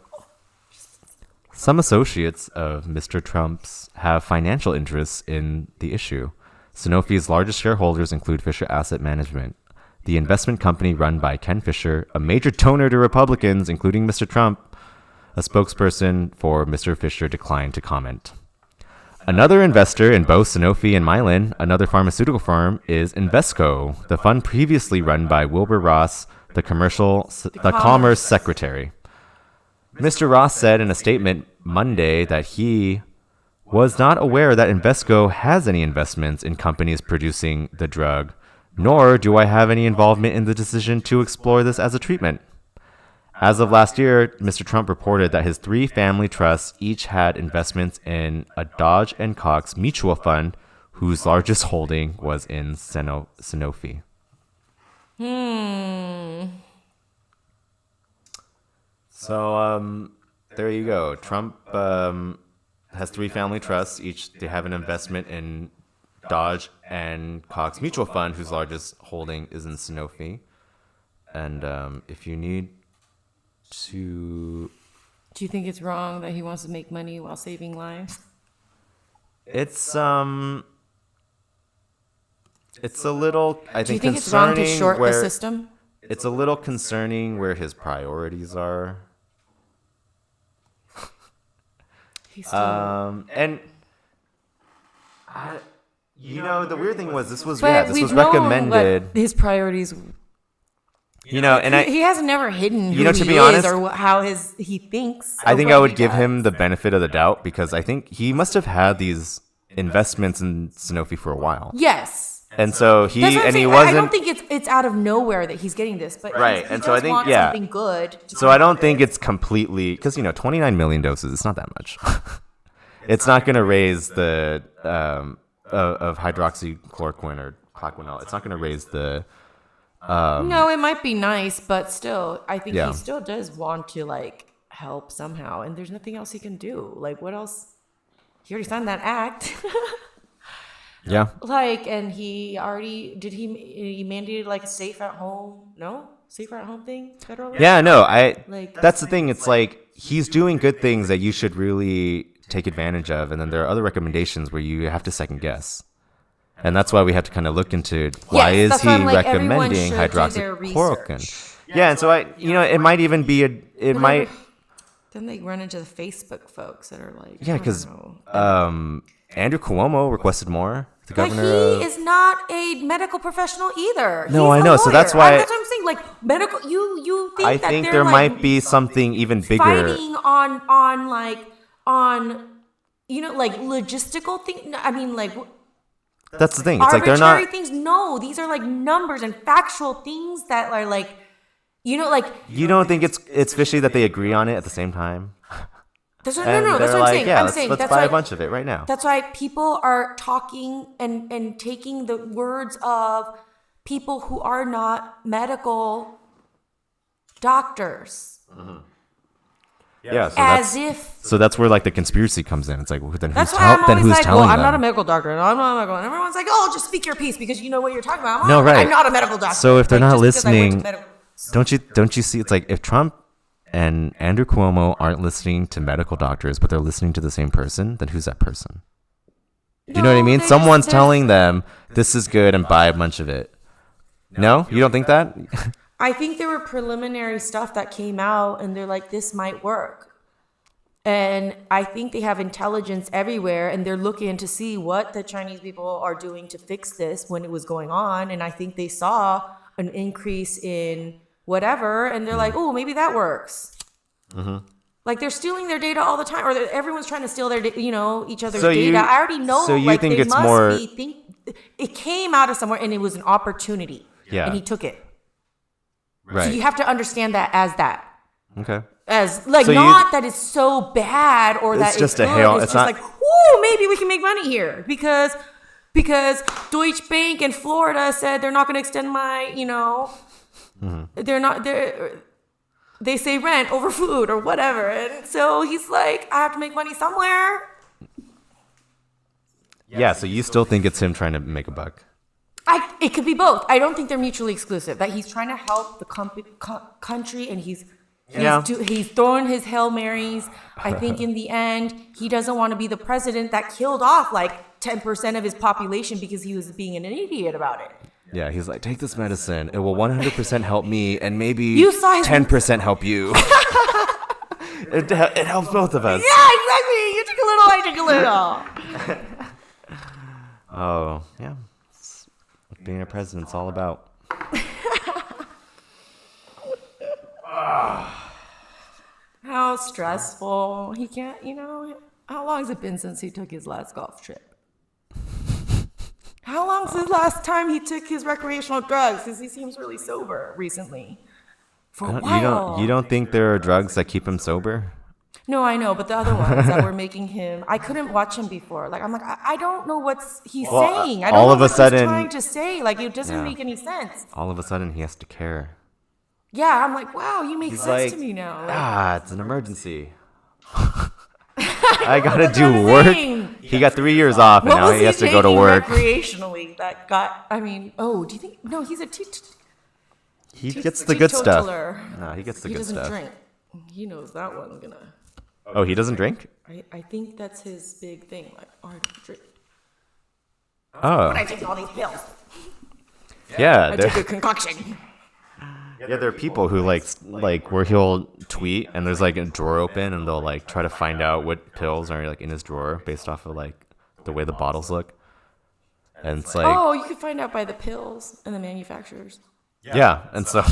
Some associates of Mr. Trump's have financial interests in the issue. Sanofi's largest shareholders include Fisher Asset Management, the investment company run by Ken Fisher, a major donor to Republicans, including Mr. Trump. A spokesperson for Mr. Fisher declined to comment. Another investor in both Sanofi and Mylan, another pharmaceutical firm, is Invesco, the fund previously run by Wilbur Ross, the Commerce Secretary. Mr. Ross said in a statement Monday that he was not aware that Invesco has any investments in companies producing the drug, nor do I have any involvement in the decision to explore this as a treatment. As of last year, Mr. Trump reported that his 3 family trusts each had investments in a Dodge & Cox mutual fund, whose largest holding was in Sanofi. So, there you go. Trump has 3 family trusts. Each they have an investment in Dodge and Cox Mutual Fund, whose largest holding is in Sanofi. And if you need to... Do you think it's wrong that he wants to make money while saving lives? It's a little, I think, Do you think it's wrong to short the system? It's a little concerning where his priorities are. And the weird thing was this was recommended. What his priorities. And he has never hidden who to he be is honest, or how he thinks. I think I would give him the benefit of the doubt because I think he must have had these investments in Sanofi for a while. Yes. And so he wasn't. I don't think it's out of nowhere that he's getting this, but right. He and so I think something good. So I don't think it's completely because 29 million doses. It's not that much. It's not going to raise the of hydroxychloroquine or Plaquenil. It's not going to raise the. No, it might be nice, but still, I think he still does want to help somehow, and there's nothing else he can do. What else? He already signed that act. Yeah. And he already he mandated a safe at home thing federally? Yeah, no, that's the thing. It's he's doing good things that you should really take advantage of, and then there are other recommendations where you have to second guess. And that's why we have to kind of look into why is he recommending hydroxychloroquine. Yeah, and so it might even be might. Then they run into the Facebook folks that are because Andrew Cuomo requested more. The But governor. he is not a medical professional either. No, He's I a know, so that's lawyer. why- That's what I'm saying. Like medical, you think I that think they're there like might be something even bigger. fighting on like logistical thing. I mean, like That's the thing. It's like they're arbitrary not. things. No, these are like numbers and factual things that are like, like. You don't think it's fishy that they agree on it at the same time? That's what, And no, that's they're what I'm like, saying. yeah, I'm let's saying buy that's a why, bunch of it right now. That's why people are talking and taking the words of people who are not medical doctors Yeah, as if. so that's where like the conspiracy comes in. It's like, well, then That's who's, why I'm always like, telling well, I'm them? not a medical doctor. No, I'm not a medical. And everyone's like, oh, just speak your piece because you know what you're talking about. No, right. I'm not a medical doctor. So if they're Like, not just because I went to listening, medical- don't you see? It's like if Trump and Andrew Cuomo aren't listening to medical doctors, but they're listening to the same person, then who's that person? Do you know what I mean? they're Someone's just- telling them this is good and buy a bunch of it. No, you don't think that? I think there were preliminary stuff that came out and they're like, this might work. And I think they have intelligence everywhere and they're looking to see what the Chinese people are doing to fix this when it was going on. And I think they saw an increase in whatever and they're like, oh, maybe that works. Mm-hmm. Like they're stealing their data all the time, or everyone's trying to steal their, each other's So data. you- I already know. so you like, think they it's must more- it came out of somewhere, and it was an opportunity. Yeah. And he took it. Right. So you have to understand that as that, Okay. as like So you- not that it's so bad or It's that it's just a good. hail- It's it's just not- like, whoo, maybe we can make money here because Deutsche Bank in Florida said they're not going to extend my, they're not they're. They say rent over food or whatever. And so he's like, I have to make money somewhere. Yeah, so you still think it's him trying to make a buck? It could be both. I don't think they're mutually exclusive. That he's trying to help the country and he's throwing his Hail Marys. I think in the end, he doesn't want to be the president that killed off like 10% of his population because he was being an idiot about it. Yeah, he's like, take this medicine. It will 100% help me, and maybe You saw his- 10% help you. it helps both of us. Yeah, exactly. You took a little, I took a little. Oh, yeah. It's what being a president's all about. How stressful. He can't, how long has it been since he took his last golf trip? How long's the last time he took his recreational drugs? Because he seems really sober recently. For a while. You don't think there are drugs that keep him sober? No, I know, but the other ones that were making him, I couldn't watch him before. Like, I'm like, I don't know what he's saying. I don't all know of a what sudden- he's trying to say. Like, it doesn't Yeah. make any sense. All of a sudden, he has to care. Yeah, I'm like, wow, you make He's sense like, to me now. Like, it's an emergency. I gotta That's what do I'm work. saying. He got 3 years off, and what now was he has to go to taking work. recreationally that got, do you think, no, he's a He gets the good stuff. teetotaler. No, he gets the He good doesn't stuff. drink. He knows that one's gonna. Oh, he doesn't drink? I think that's his big thing. Like, oh, I don't drink. Oh, But I take all these pills. yeah. I there- take a concoction. Yeah, there are people who like where he'll tweet and there's like a drawer open and they'll like try to find out what pills are like in his drawer based off of like the way the bottles look. And it's like, Oh, you can find out by the pills and the manufacturers. yeah, and so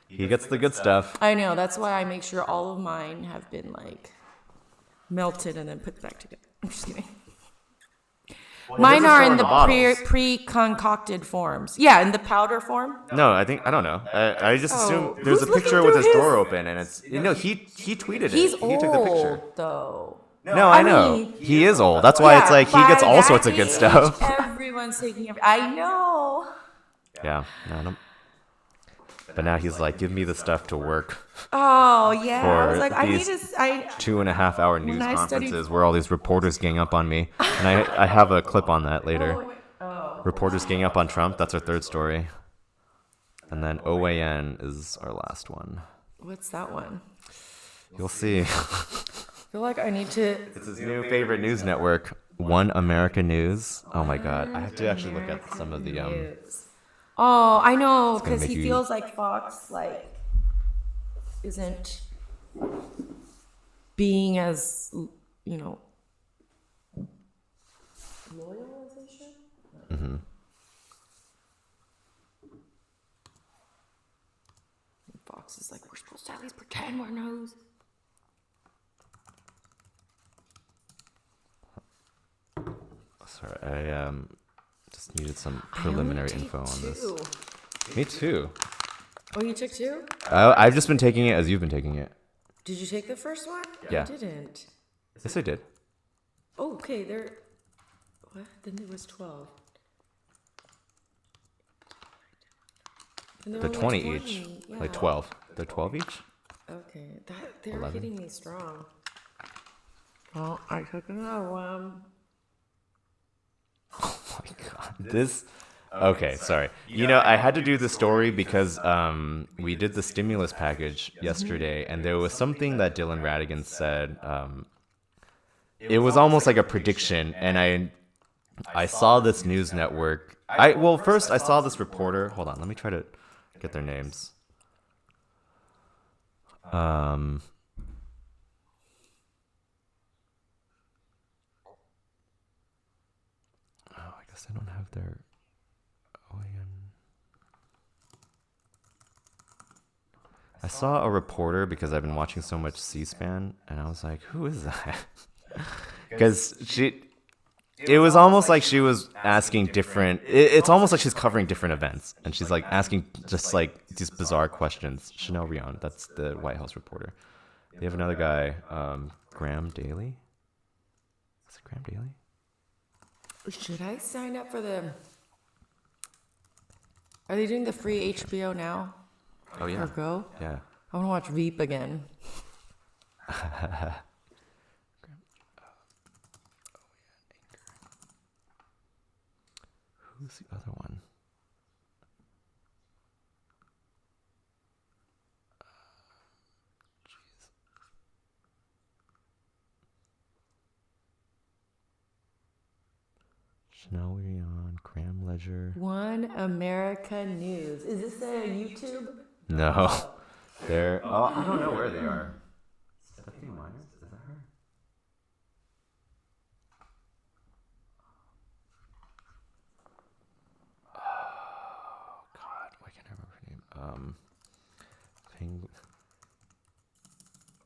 he gets the good stuff. I know. That's why I make sure all of mine have been like melted and then put back together. I'm just kidding. Mine are in the pre-concocted forms. Yeah, in the powder form. No, I don't know. I just assume there's a who's picture looking with through his his- door open and it's he tweeted He's it. He took the picture. old though. No, I know. mean- He is old. That's why it's like he gets by all that sorts of good age, stuff. Everyone's taking I know. Yeah, no, I don't. But now he's like, give me the stuff to work. Oh yeah. I was For like, I need these to. 2.5 hour news I studied- conferences where all these reporters gang up on me. And I have a clip on that later. Reporters gang up on Trump. That's our third story. And then OAN is our last one. What's that one? You'll see. I feel like I need to. It's his new favorite news network, One America News. Oh my God. I have to actually look at some of the Oh, I know, gonna because make he you- feels like Fox isn't being as loyal as they should. Fox is like, we're supposed to at least pretend we're nose. Sorry, I just needed some preliminary info on this. Me too. Oh, you took 2? I've just been taking it as you've been taking it. Did you take the first one? Yeah. I didn't. Yes, I did. Oh, okay, there. What? Then it was 12. And They're only 20 each. Yeah. Like 12. They're 12 each? Okay, they're 11. hitting me strong. Well, I took another one. Oh my god. This. Okay, sorry. You know, I had to do the story because we did the stimulus package yesterday, and there was something that Dylan Radigan said. It was almost like a prediction, and I saw this news network. First I saw this reporter. Hold on, let me try to get their names. I guess I don't have their OAN. I saw a reporter because I've been watching so much C-SPAN, and I was like, who is that? Because it was almost like she was asking different, it's almost like she's covering different events, and she's like asking just like these bizarre questions. Chanel Rion, that's the White House reporter. They have another guy, Graham Daly. Is it Graham Daly? Should I sign up for the... Are they doing the free HBO now? Oh, yeah. Or Go? Yeah. I want to watch Veep again. Who's the other one? Chanel Rion, Graham Ledger. One America News. Is this a YouTube? No. They're... Oh, I don't know where they are. Stephanie Myers? Is that her? Oh, God. Why can't I remember her name?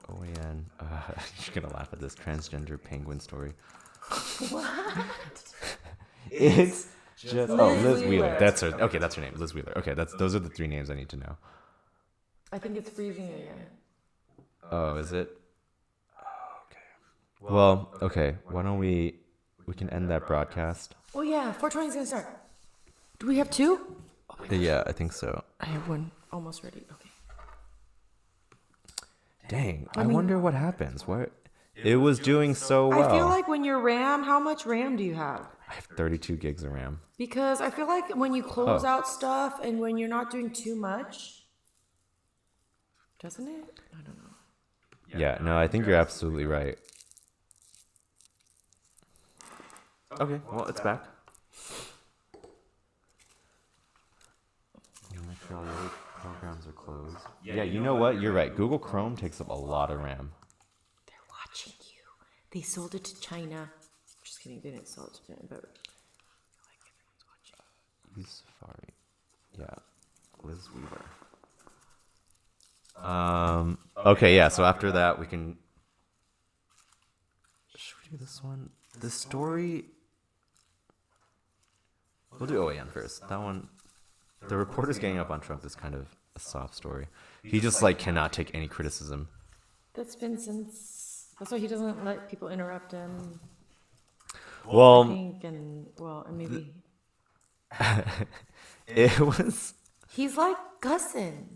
OAN. You're going to laugh at this transgender penguin story. What? It's just... Liz Wheeler. That's her. Okay, that's her name. Liz Wheeler. Okay, those are the 3 names I need to know. I think it's freezing again. Oh, is it? Okay. Well, okay. Why don't we can end that broadcast? Oh yeah, 420 is gonna start. Do we have 2? Oh Yeah, I think so. I have one almost ready. Okay. Dang, I wonder what happens. What? It was doing so well. I feel like when you're RAM, how much RAM do you have? I have 32 gigs of RAM. Because I feel like when you close out stuff and when you're not doing too much, doesn't it? I don't know. Yeah, no, I think you're absolutely right. Okay, well, it's back. Make sure all your programs are closed. Yeah, you know what? You're right. Google Chrome takes up a lot of RAM. They're watching you. They sold it to China. Just kidding, they didn't sell it to China, but I feel like everyone's watching. Use Safari. Yeah, Liz Weaver. Okay, yeah, so after that we can... Should we do this one? The story... We'll do OAN first. That one... The reporter's ganging up on Trump is kind of a soft story. He just, like, cannot take any criticism. That's been since... That's why he doesn't let people interrupt him. Well... I think, and maybe... It was... He's like Gussin.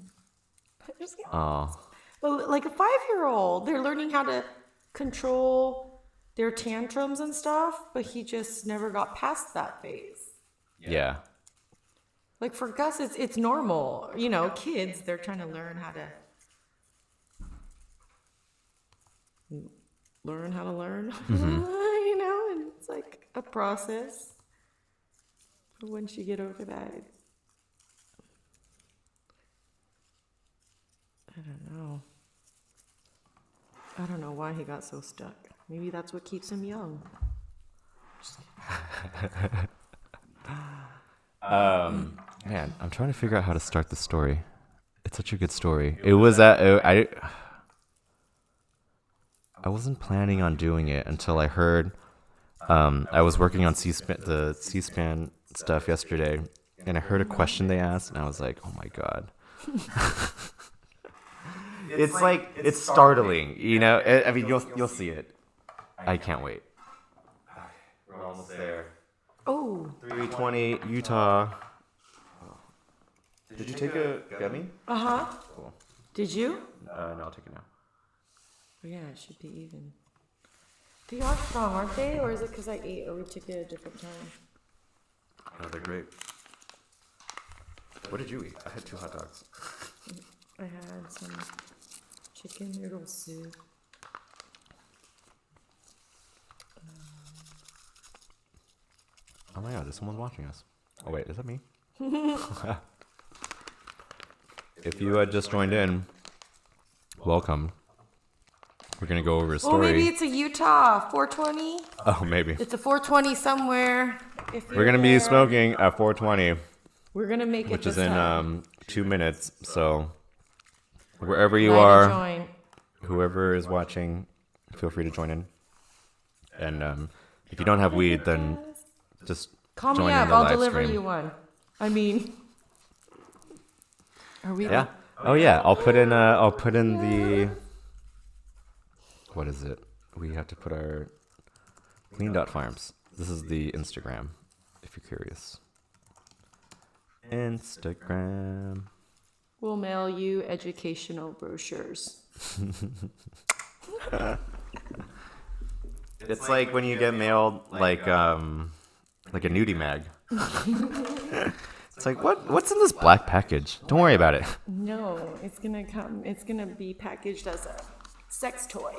Oh. But like a 5-year-old, they're learning how to control their tantrums and stuff, but he just never got past that phase. Yeah. Like for Gus, it's normal. You know, kids, they're trying to learn how to learn. You know, and it's like a process. But once you get over that, I don't know why he got so stuck. Maybe that's what keeps him young. Man, I'm trying to figure out how to start the story. It's such a good story. It was at I wasn't planning on doing it until I heard. I was working on the C-SPAN stuff yesterday, and I heard a question they asked, and I was like, "Oh my god!" it's startling, you know. I mean, you'll see it. I can't wait. We're almost there. Oh. 3:20 Utah. Did you take a gummy? Cool. Did you? No, I'll take it now. Oh, yeah, it should be even. They are strong, aren't they? Or is it because I ate or we took it at a different time? Oh, they're great. What did you eat? I had 2 hot dogs. I had some chicken noodle soup. Oh my god, there's someone watching us. Oh wait, is that me? If you had just joined in, welcome. We're gonna go over a story. Oh, maybe it's a Utah 420. Oh, maybe. It's a 420 somewhere. We're gonna be smoking at 4:20. We're gonna make it. Which is this in time. 2 minutes. So wherever you Glad are, join. whoever is watching, feel free to join in. And if you don't have weed, then just Call join me in up. the I'll live deliver stream. you one. I mean, are we? Yeah. Oh yeah. I'll put in the. What is it? We have to put our clean.farms. This is the Instagram, if you're curious. Instagram. We'll mail you educational brochures. It's like when you get mailed like a nudie mag. It's like what's in this black package? Don't worry about it. No, it's gonna come. It's gonna be packaged as a sex toy.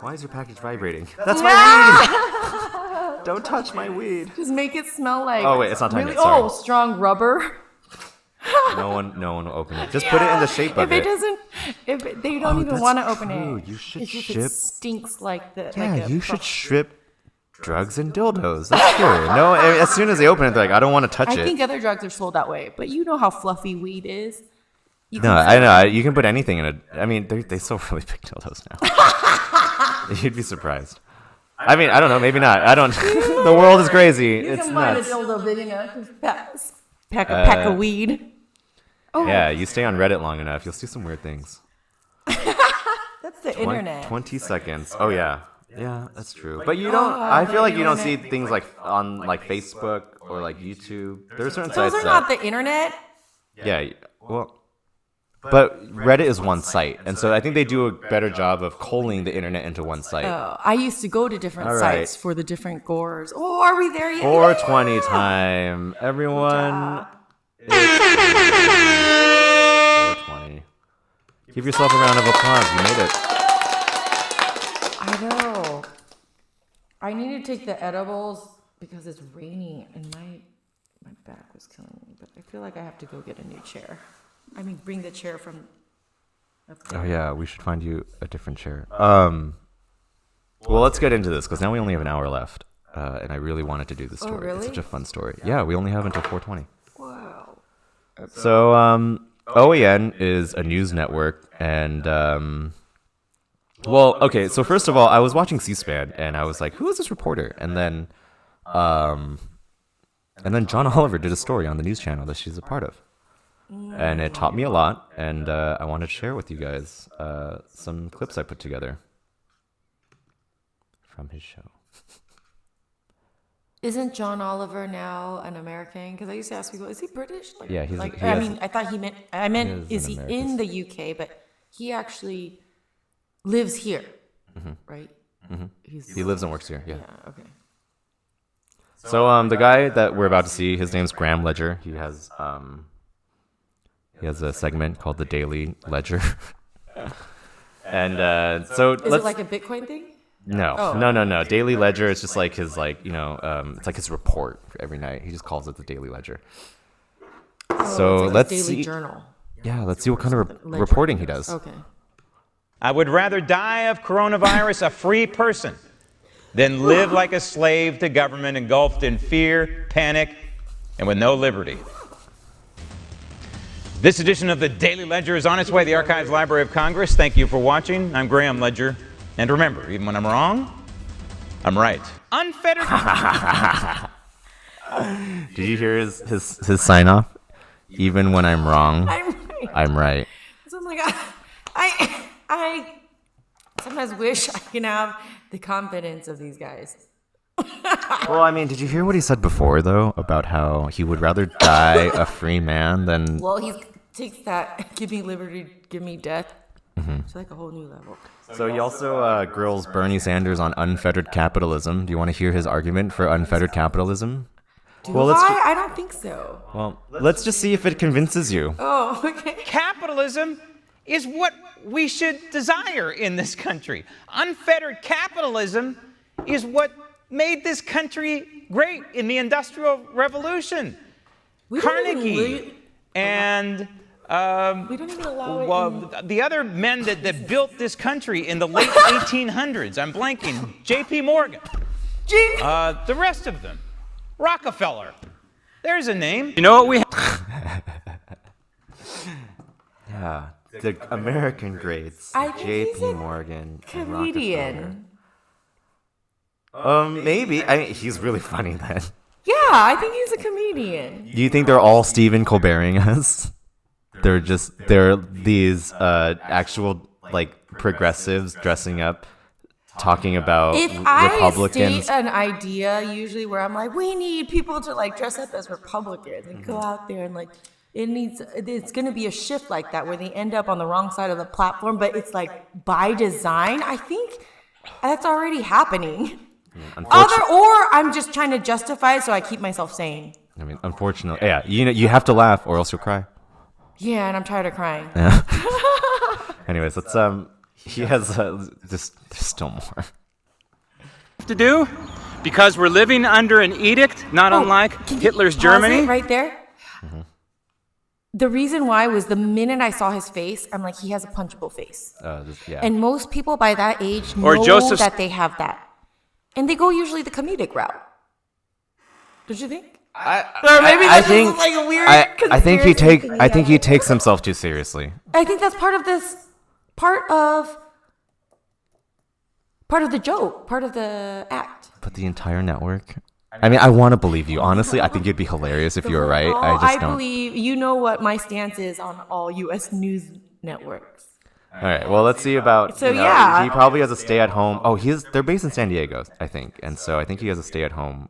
Why is your package vibrating? That's my weed. Don't touch my weed. Just make it smell like. Oh wait, it's not time really, yet. Sorry. Oh, strong rubber. No one will open it. Just put it in the shape of If it. it doesn't, if they don't even that's want to open true. it, You should it's just ship- it stinks like the. Yeah, like a you should puff. strip drugs and dildos. That's true. No, as soon as they open it, they're like, I don't want to touch I it. think other drugs are sold that way, but you know how fluffy weed is. You No, I know. You can put anything in it. I mean, they sell really big dildos now. You'd be surprised. I mean, I don't know. Maybe not. I don't. The world is crazy. You It's can find nuts. a dildo big enough to pack of weed. Oh, Yeah, you stay on Reddit long enough, you'll see some weird things. that's the internet. 20 seconds. Oh yeah. Yeah, that's true. But you don't. I feel like you don't see things like on like Facebook or like YouTube. There are certain Those sites are not the internet. Yeah. Well. But Reddit is one site, and so I think they do a better job of culling the internet into one site. I used to go to different All right. sites for the different gores. Oh, are we there yet? 420 time, everyone. It's 420. Give yourself a round of applause. You made it. I know. I need to take the edibles because it's raining and my back was killing me. But I feel like I have to go get a new chair. I mean, bring the chair from. Oh yeah, we should find you a different chair. Well, let's get into this because now we only have an hour left, and I really wanted to do this story. really? It's such a fun story. Yeah, we only have until 4:20. Wow. So, OAN is a news network, and well, okay. So first of all, I was watching C-SPAN, and I was like, "Who is this reporter?" And then John Oliver did a story on the news channel that she's a part of. And it taught me a lot, and I wanted to share with you guys some clips I put together from his show. Isn't John Oliver now an American? Because I used to ask people, is he British? Like, Yeah, he's- Like, he I has- mean, I thought he meant. I meant, He is is an he American in the UK? But he actually lives here, right? He lives and works here. Yeah. Yeah. Okay. So the guy that we're about to see, his name's Graham Ledger. He has a segment called the Daily Ledger. And so Is let's it like a Bitcoin thing? no. Daily Ledger is just like his it's like his report for every night. He just calls it the Daily Ledger. So It's like let's his daily see. journal. Yeah, let's see what kind of Ledger. reporting he does. Okay. I would rather die of coronavirus a free person than live like a slave to government engulfed in fear, panic, and with no liberty. This edition of the Daily Ledger is on its way to the Archives Library of Congress. Thank you for watching. I'm Graham Ledger. And remember, even when I'm wrong, I'm right. Unfettered. Did you hear his sign off? Even when I'm wrong, I'm right. So I'm like, I sometimes wish I can have the confidence of these guys. Well, I mean, did you hear what he said before, though, about how he would rather die a free man than... Well, he takes that, give me liberty, give me death. It's like a whole new level. So he also grills Bernie Sanders on unfettered capitalism. Do you want to hear his argument for unfettered capitalism? I don't think so. Well, let's just see if it convinces you. Oh, okay. Capitalism is what we should desire in this country. Unfettered capitalism is what made this country great in the Industrial Revolution. Carnegie and we don't even allow it the other men that built this country in the late 1800s. I'm blanking. J.P. Morgan. The rest of them. Rockefeller. There's a name. You know what we have? Yeah, the American greats. J.P. Morgan. comedian. Maybe. I mean, he's really funny then. Yeah, I think he's a comedian. Do you think they're all Stephen Colberting us? They're these actual like progressives dressing up, talking about Republicans. If I state an idea, usually where I'm like, we need people to like dress up as Republicans and go out there and like, it's going to be a shift like that where they end up on the wrong side of the platform, but it's like by design. I think that's already happening. Or I'm just trying to justify it so I keep myself sane. I mean, unfortunately, yeah. You have to laugh or else you'll cry. Yeah, and I'm tired of crying. Yeah. Anyways, let's he has there's still more to do because we're living under an edict, not unlike Hitler's Germany. Right there. Mm-hmm. The reason why was the minute I saw his face, I'm like, he has a punchable face. Yeah. And most people by that age know that they have that. And they go usually the comedic route. Don't you think? I think like a weird I think he takes himself too seriously. I think that's part of the joke, part of the act. But the entire network. I mean, I want to believe you. Honestly, I think it'd be hilarious if you were right. I believe you know what my stance is on all U.S. news networks. All right. Well, let's see about. So he probably has a stay-at-home. Oh, they're based in San Diego, I think, and so I think he has a stay-at-home.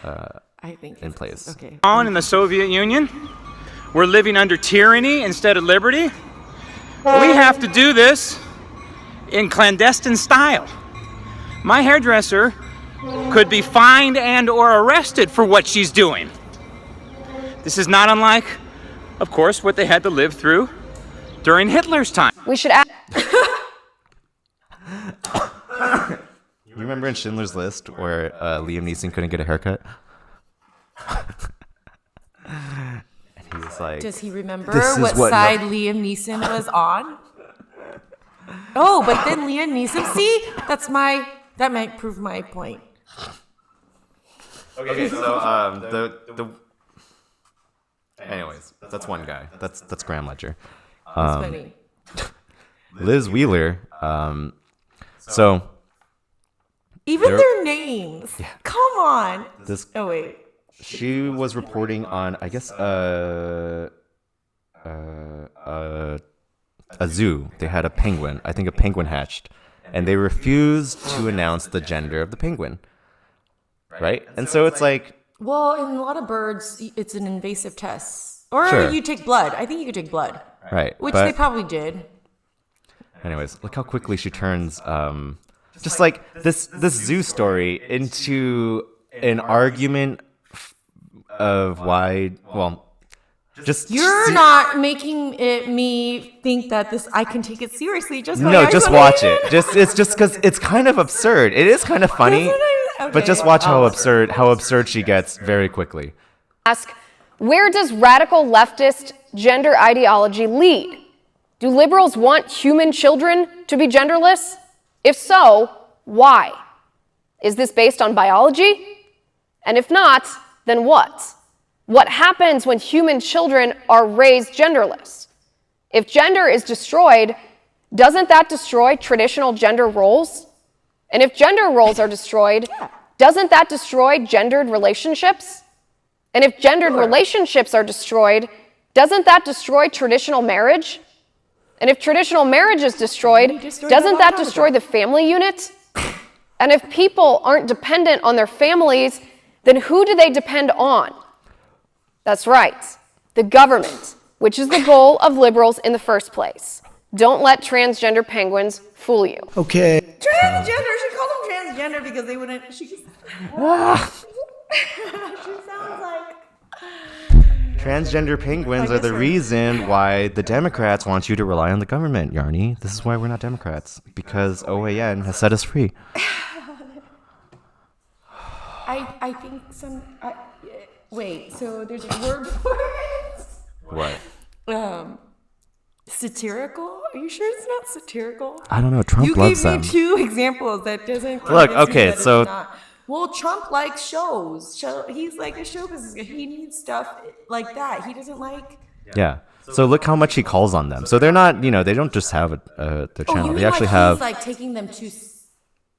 I think in place. Okay. On in the Soviet Union, we're living under tyranny instead of liberty. We have to do this in clandestine style. My hairdresser could be fined and or arrested for what she's doing. This is not unlike, of course, what they had to live through during Hitler's time. We should ask. You remember in Schindler's List where Liam Neeson couldn't get a haircut? And he was like, does he remember what side Liam Neeson was on? Oh, but then Liam Neeson, see? That might prove my point. Okay, so anyways, that's one guy. That's Graham Ledger. That's funny. Liz Wheeler. So even their names. Yeah. Come on. Oh wait. She was reporting on, I guess, a zoo. They had a penguin. I think a penguin hatched, and they refused to announce the gender of the penguin. Right? And so it's like... Well, in a lot of birds, it's an invasive test. Or you take blood. I think you could take blood. Right. Which they probably did. Anyways, look how quickly she turns just like this zoo story into an argument of why, well, just... You're not making me think that I can take it seriously just by just watch it. It's just because it's kind of absurd. It is kind of funny. Okay. But just watch how absurd she gets very quickly. Ask, where does radical leftist gender ideology lead? Do liberals want human children to be genderless? If so, why? Is this based on biology? And if not, then what? what happens when human children are raised genderless. If gender is destroyed, doesn't that destroy traditional gender roles? And if gender roles are destroyed, doesn't that destroy gendered relationships? And if gendered relationships are destroyed, doesn't that destroy traditional marriage? And if traditional marriage is destroyed, doesn't that destroy the family unit? And if people aren't dependent on their families, then who do they depend on? That's right, the government, which is the goal of liberals in the first place. Don't let transgender penguins fool you. Okay. Transgender. She called them transgender because they wouldn't. She sounds like. Transgender penguins are the reason why the Democrats want you to rely on the government, Yarny. This is why we're not Democrats, because OAN has set us free. I think some. Wait. So there's a word for it. What? Satirical? Are you sure it's not satirical? I don't know. Trump loves them. You gave me 2 examples that doesn't. Look, convince me okay, that it's so- not. Well, Trump likes shows. He's like a show business guy. He needs stuff like that. He doesn't like. Yeah. So look how much he calls on them. So they're not, they don't just have their channel. They actually have. He's like taking them to.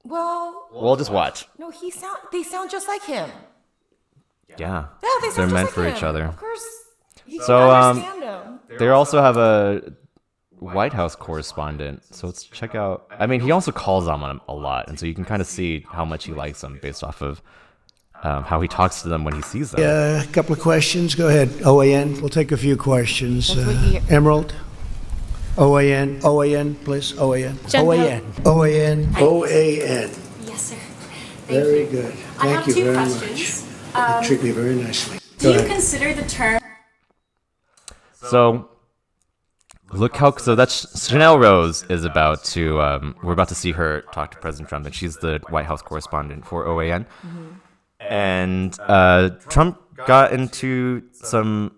Well. Well, just watch. No, they sound just like him. Yeah. Yeah, they sound They're just meant like for him. each other. Of course. You So, can understand him. They also have a White House correspondent. So let's check out. I mean, he also calls on them a lot, and so you can kind of see how much he likes them based off of how he talks to them when he sees them. A couple of questions. Go ahead. OAN. We'll take a few questions. Emerald. OAN, please. OAN. OAN. Yes, sir. Very good. I Thank have you 2 very questions. much. You treat me very nicely. Do Go you ahead. consider the term? So look how. So that's Chanel Rose is about to. We're about to see her talk to President Trump, and she's the White House correspondent for OAN. And Trump got into some.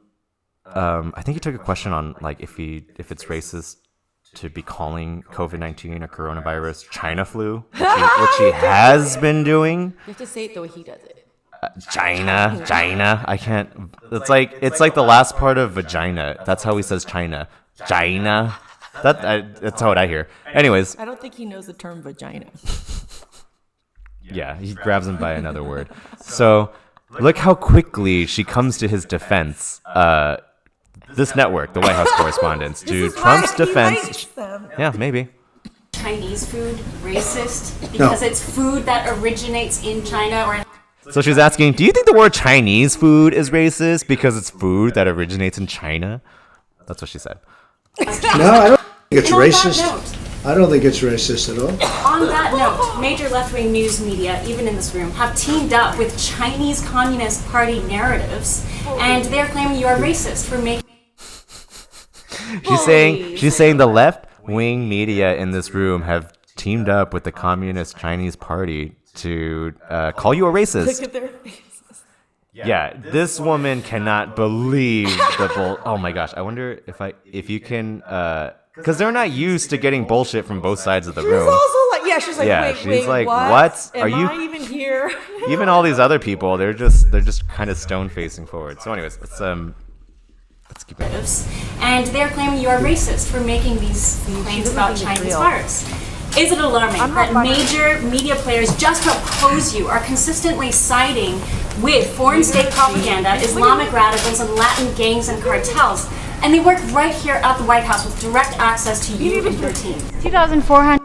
I think he took a question on like if it's racist to be calling COVID-19 or coronavirus China flu, which he has been doing. You have to say it the way he does it. China. I can't. It's like the last part of vagina. That's how he says China. China. That's how I hear. Anyways. I don't think he knows the term vagina. Yeah, he grabs him by another word. So look how quickly she comes to his defense. This network, the White House correspondents, to Trump's defense. Yeah, maybe. Chinese food racist because it's food that originates in China or. So she's asking, do you think the word Chinese food is racist because it's food that originates in China? That's what she said. No, I don't think it's racist. I don't think it's racist at all. On that note, major left-wing news media, even in this room, have teamed up with Chinese Communist Party narratives, and they're claiming you are racist for making. She's saying the left-wing media in this room have teamed up with the Communist Chinese Party to call you a racist. Look at their faces. Yeah, this woman cannot believe the bull. Oh my gosh, I wonder if you can, because they're not used to getting bullshit from both sides of the room. She's also like, she's like, Yeah, she's wait, like, what? what? Am Are you- I even here? Even all these other people, they're just kind of stone facing forward. So, anyways, let's keep it. And they're claiming you are racist for making these claims about Chinese virus. Is it alarming that major media players just to oppose you are consistently siding with foreign state propaganda, Islamic radicals, and Latin gangs and cartels? And they work right here at the White House with direct access to you and your team. 2,400.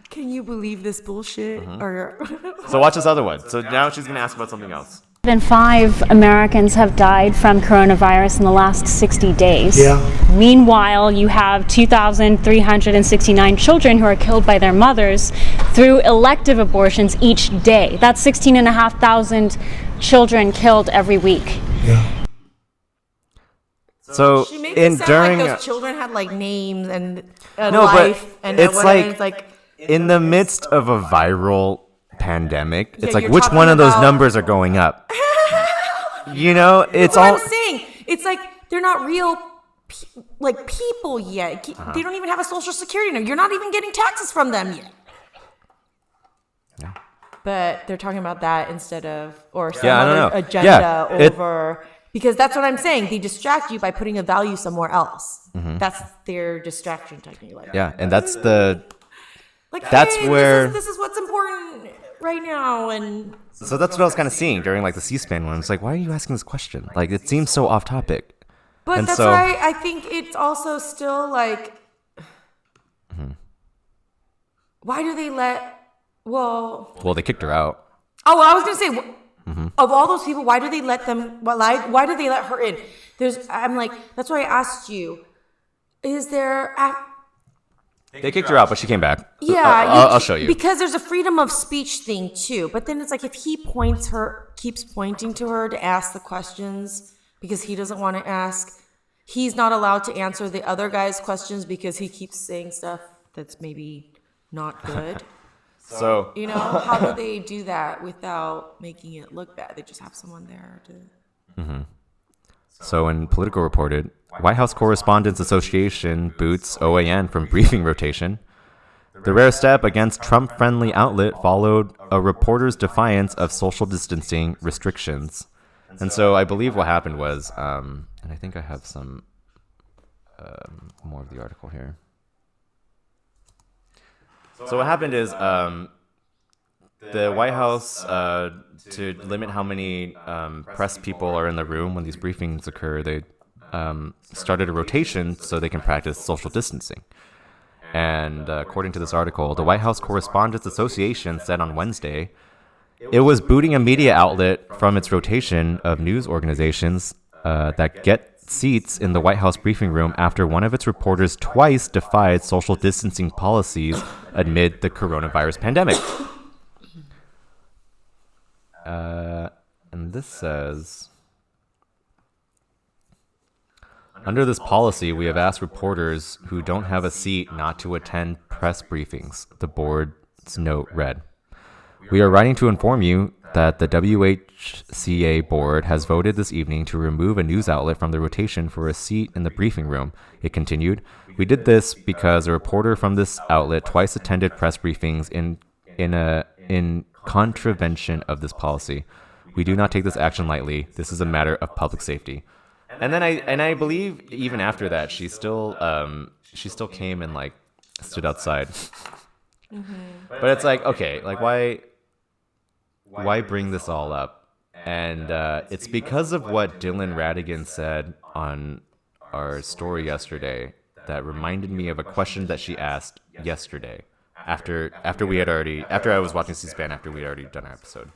Can you believe this bullshit? Or So watch this other one. So now she's gonna ask about something else. 5 Americans have died from coronavirus in the last 60 days. Yeah. Meanwhile, you have 2,369 children who are killed by their mothers through elective abortions each day. That's 16,500 children killed every week. Yeah. So she makes it sound during like those children had like names and a no, life, but and it's whatever, like in the midst of a viral pandemic, it's like you're which talking one of those about- numbers are going up? It's That's all. what I'm saying. It's like they're not real people yet. They don't even have a social security number. You're not even getting taxes from them yet. Yeah. but they're talking about that instead of, or some Yeah, I don't other know. agenda Yeah, over, because that's what I'm saying. They distract you by putting a value somewhere else. Mhm. That's their distraction technique. Like, Yeah, and that's the like, that's hey, where this is what's important right now, and so that's what I was kind of seeing during like the C-SPAN one. It's like, why are you asking this question? Like, it seems so off topic. but And that's so, why I think it's also still like, why do they let? Well, they kicked her out. oh, well, I was gonna say, Mhm. of all those people, why do they let them? Why do they let her in? I'm like, that's why I asked you. Is there? They kicked her out, but she came back. Yeah, I'll show you. Because there's a freedom of speech thing too. But then it's like if he keeps pointing to her to ask the questions because he doesn't want to ask, he's not allowed to answer the other guy's questions because he keeps saying stuff that's maybe not good. So You know, how do they do that without making it look bad? They just have someone there to. Mhm. So when Politico reported, White House Correspondents Association boots OAN from briefing rotation. The rare step against Trump-friendly outlet followed a reporter's defiance of social distancing restrictions. And so I believe what happened was, and I think I have some more of the article here. So what happened is the White House, to limit how many press people are in the room when these briefings occur, they started a rotation so they can practice social distancing. And according to this article, the White House Correspondents Association said on Wednesday it was booting a media outlet from its rotation of news organizations that get seats in the White House briefing room after one of its reporters twice defied social distancing policies amid the coronavirus pandemic. And this says, under this policy, we have asked reporters who don't have a seat not to attend press briefings, the board's note read. We are writing to inform you that the WHCA board has voted this evening to remove a news outlet from the rotation for a seat in the briefing room. It continued, we did this because a reporter from this outlet twice attended press briefings in contravention of this policy. We do not take this action lightly. This is a matter of public safety. And then I believe even after that, she still came and like stood outside. But it's like, okay, like why bring this all up? And it's because of what Dylan Ratigan said on our story yesterday that reminded me of a question that she asked yesterday after I was watching C-SPAN after we had already done our episode.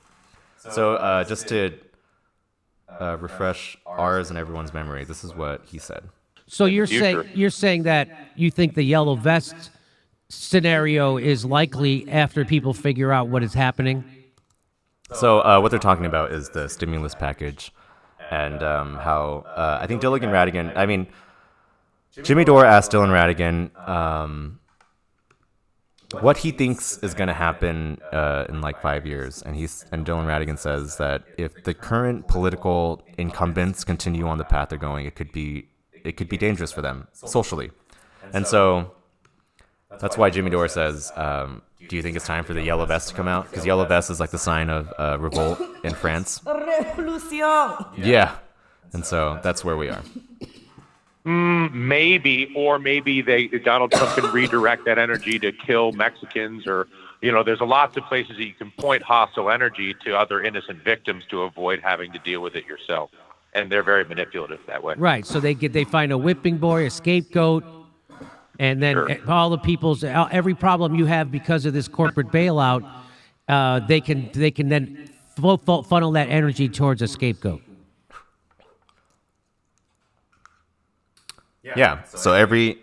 So just to refresh ours and everyone's memory, this is what he said. So you're saying that you think the yellow vest scenario is likely after people figure out what is happening? So what they're talking about is the stimulus package and how I think Dylan Ratigan, I mean, Jimmy Dore asked Dylan Ratigan what he thinks is going to happen in like 5 years. And Dylan Ratigan says that if the current political incumbents continue on the path they're going, it could be dangerous for them socially. And so that's why Jimmy Dore says, do you think it's time for the yellow vest to come out? Because yellow vest is like the sign of revolt in France. Revolution. Yeah. And so that's where we are. Maybe Donald Trump can redirect that energy to kill Mexicans, or there's lots of places that you can point hostile energy to other innocent victims to avoid having to deal with it yourself, and they're very manipulative that way. Right. So they find a whipping boy, a scapegoat, and then all the every problem you have because of this corporate bailout, they can then funnel that energy towards a scapegoat. Yeah. So every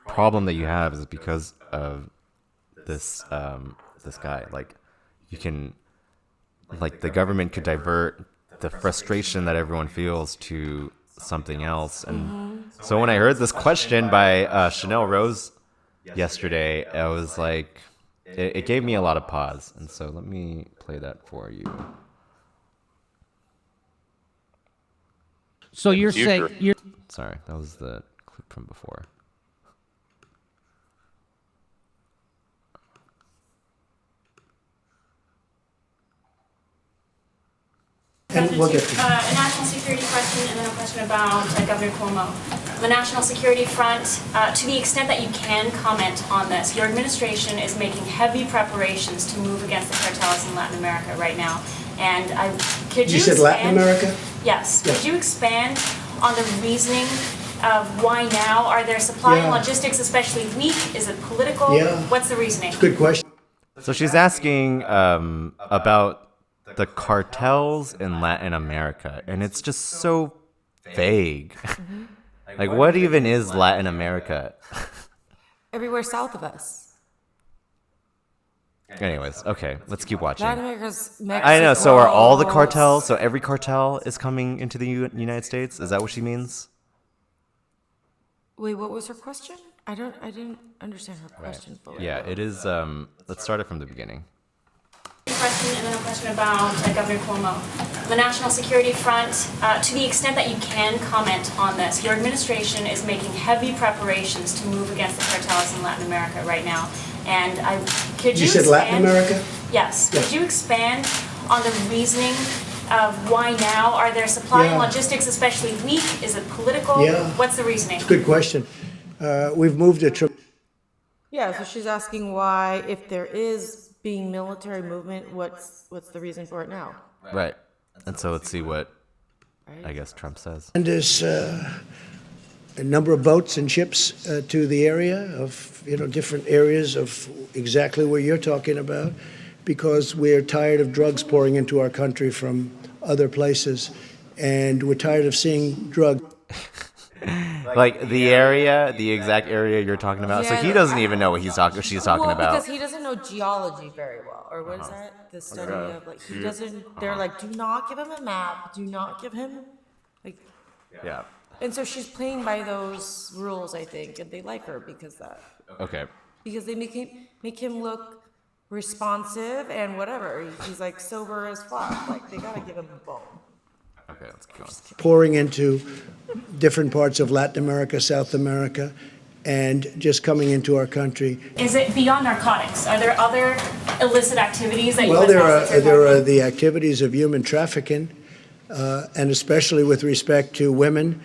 problem that you have is because of this guy. Like the government could divert the frustration that everyone feels to something else. And so when I heard this question by Chanel Rose yesterday, I was like, it gave me a lot of pause. And so let me play that for you. So you're saying Sorry, that was the clip from before. And we'll get to a national security question and then a question about Governor Cuomo. The national security front, to the extent that you can comment on this, your administration is making heavy preparations to move against the cartels in Latin America right now. And could you said expand, Latin America? Yes. Yeah. Could you expand on the reasoning of why now? Are there supply and Yeah. logistics especially weak? Is it political? Yeah. What's the reasoning? Good question. So she's asking about the cartels in Latin America, and it's just so vague. Like, what even is Latin America? Everywhere south of us. Anyways, okay, let's keep watching. Latin America's Mexico. I know, so are all the cartels, so every cartel is coming into the United States? Is that what she means? Wait, what was her question? I didn't understand her question fully. Yeah, it is, let's start it from the beginning. Question and then a question about Governor Cuomo. The national security front, to the extent that you can comment on this, your administration is making heavy preparations to move against the cartels in Latin America right now. And could you said expand, Latin America? Yes. Yeah. Could you expand on the reasoning of why now? Are there supply and Yeah. logistics especially weak? Is it political? Yeah. What's the reasoning? Good question. We've moved Yeah, so she's asking why, if there is being military movement, what's the reason for it now? Right. And so let's see what, I guess, Trump says. tremendous a number of boats and ships to the area of, different areas of exactly where you're talking about, because we're tired of drugs pouring into our country from other places, and we're tired of seeing drugs. Like the exact area you're talking about. So he doesn't even know what she's talking Well, about. because he doesn't know geology very well, or what is that? The study of like he doesn't. They're like, do not give him a map. Do not give him, like. Yeah. And so she's playing by those rules, I think, and they like her because that. Okay. Because they make him look responsive and whatever. He's like sober as fuck. Like they gotta give him a bone. Okay, let's keep going. Pouring into different parts of Latin America, South America, and just coming into our country. Is it beyond narcotics? Are there other illicit activities that Well, U.S. assets there are targeting? the activities of human trafficking, and especially with respect to women,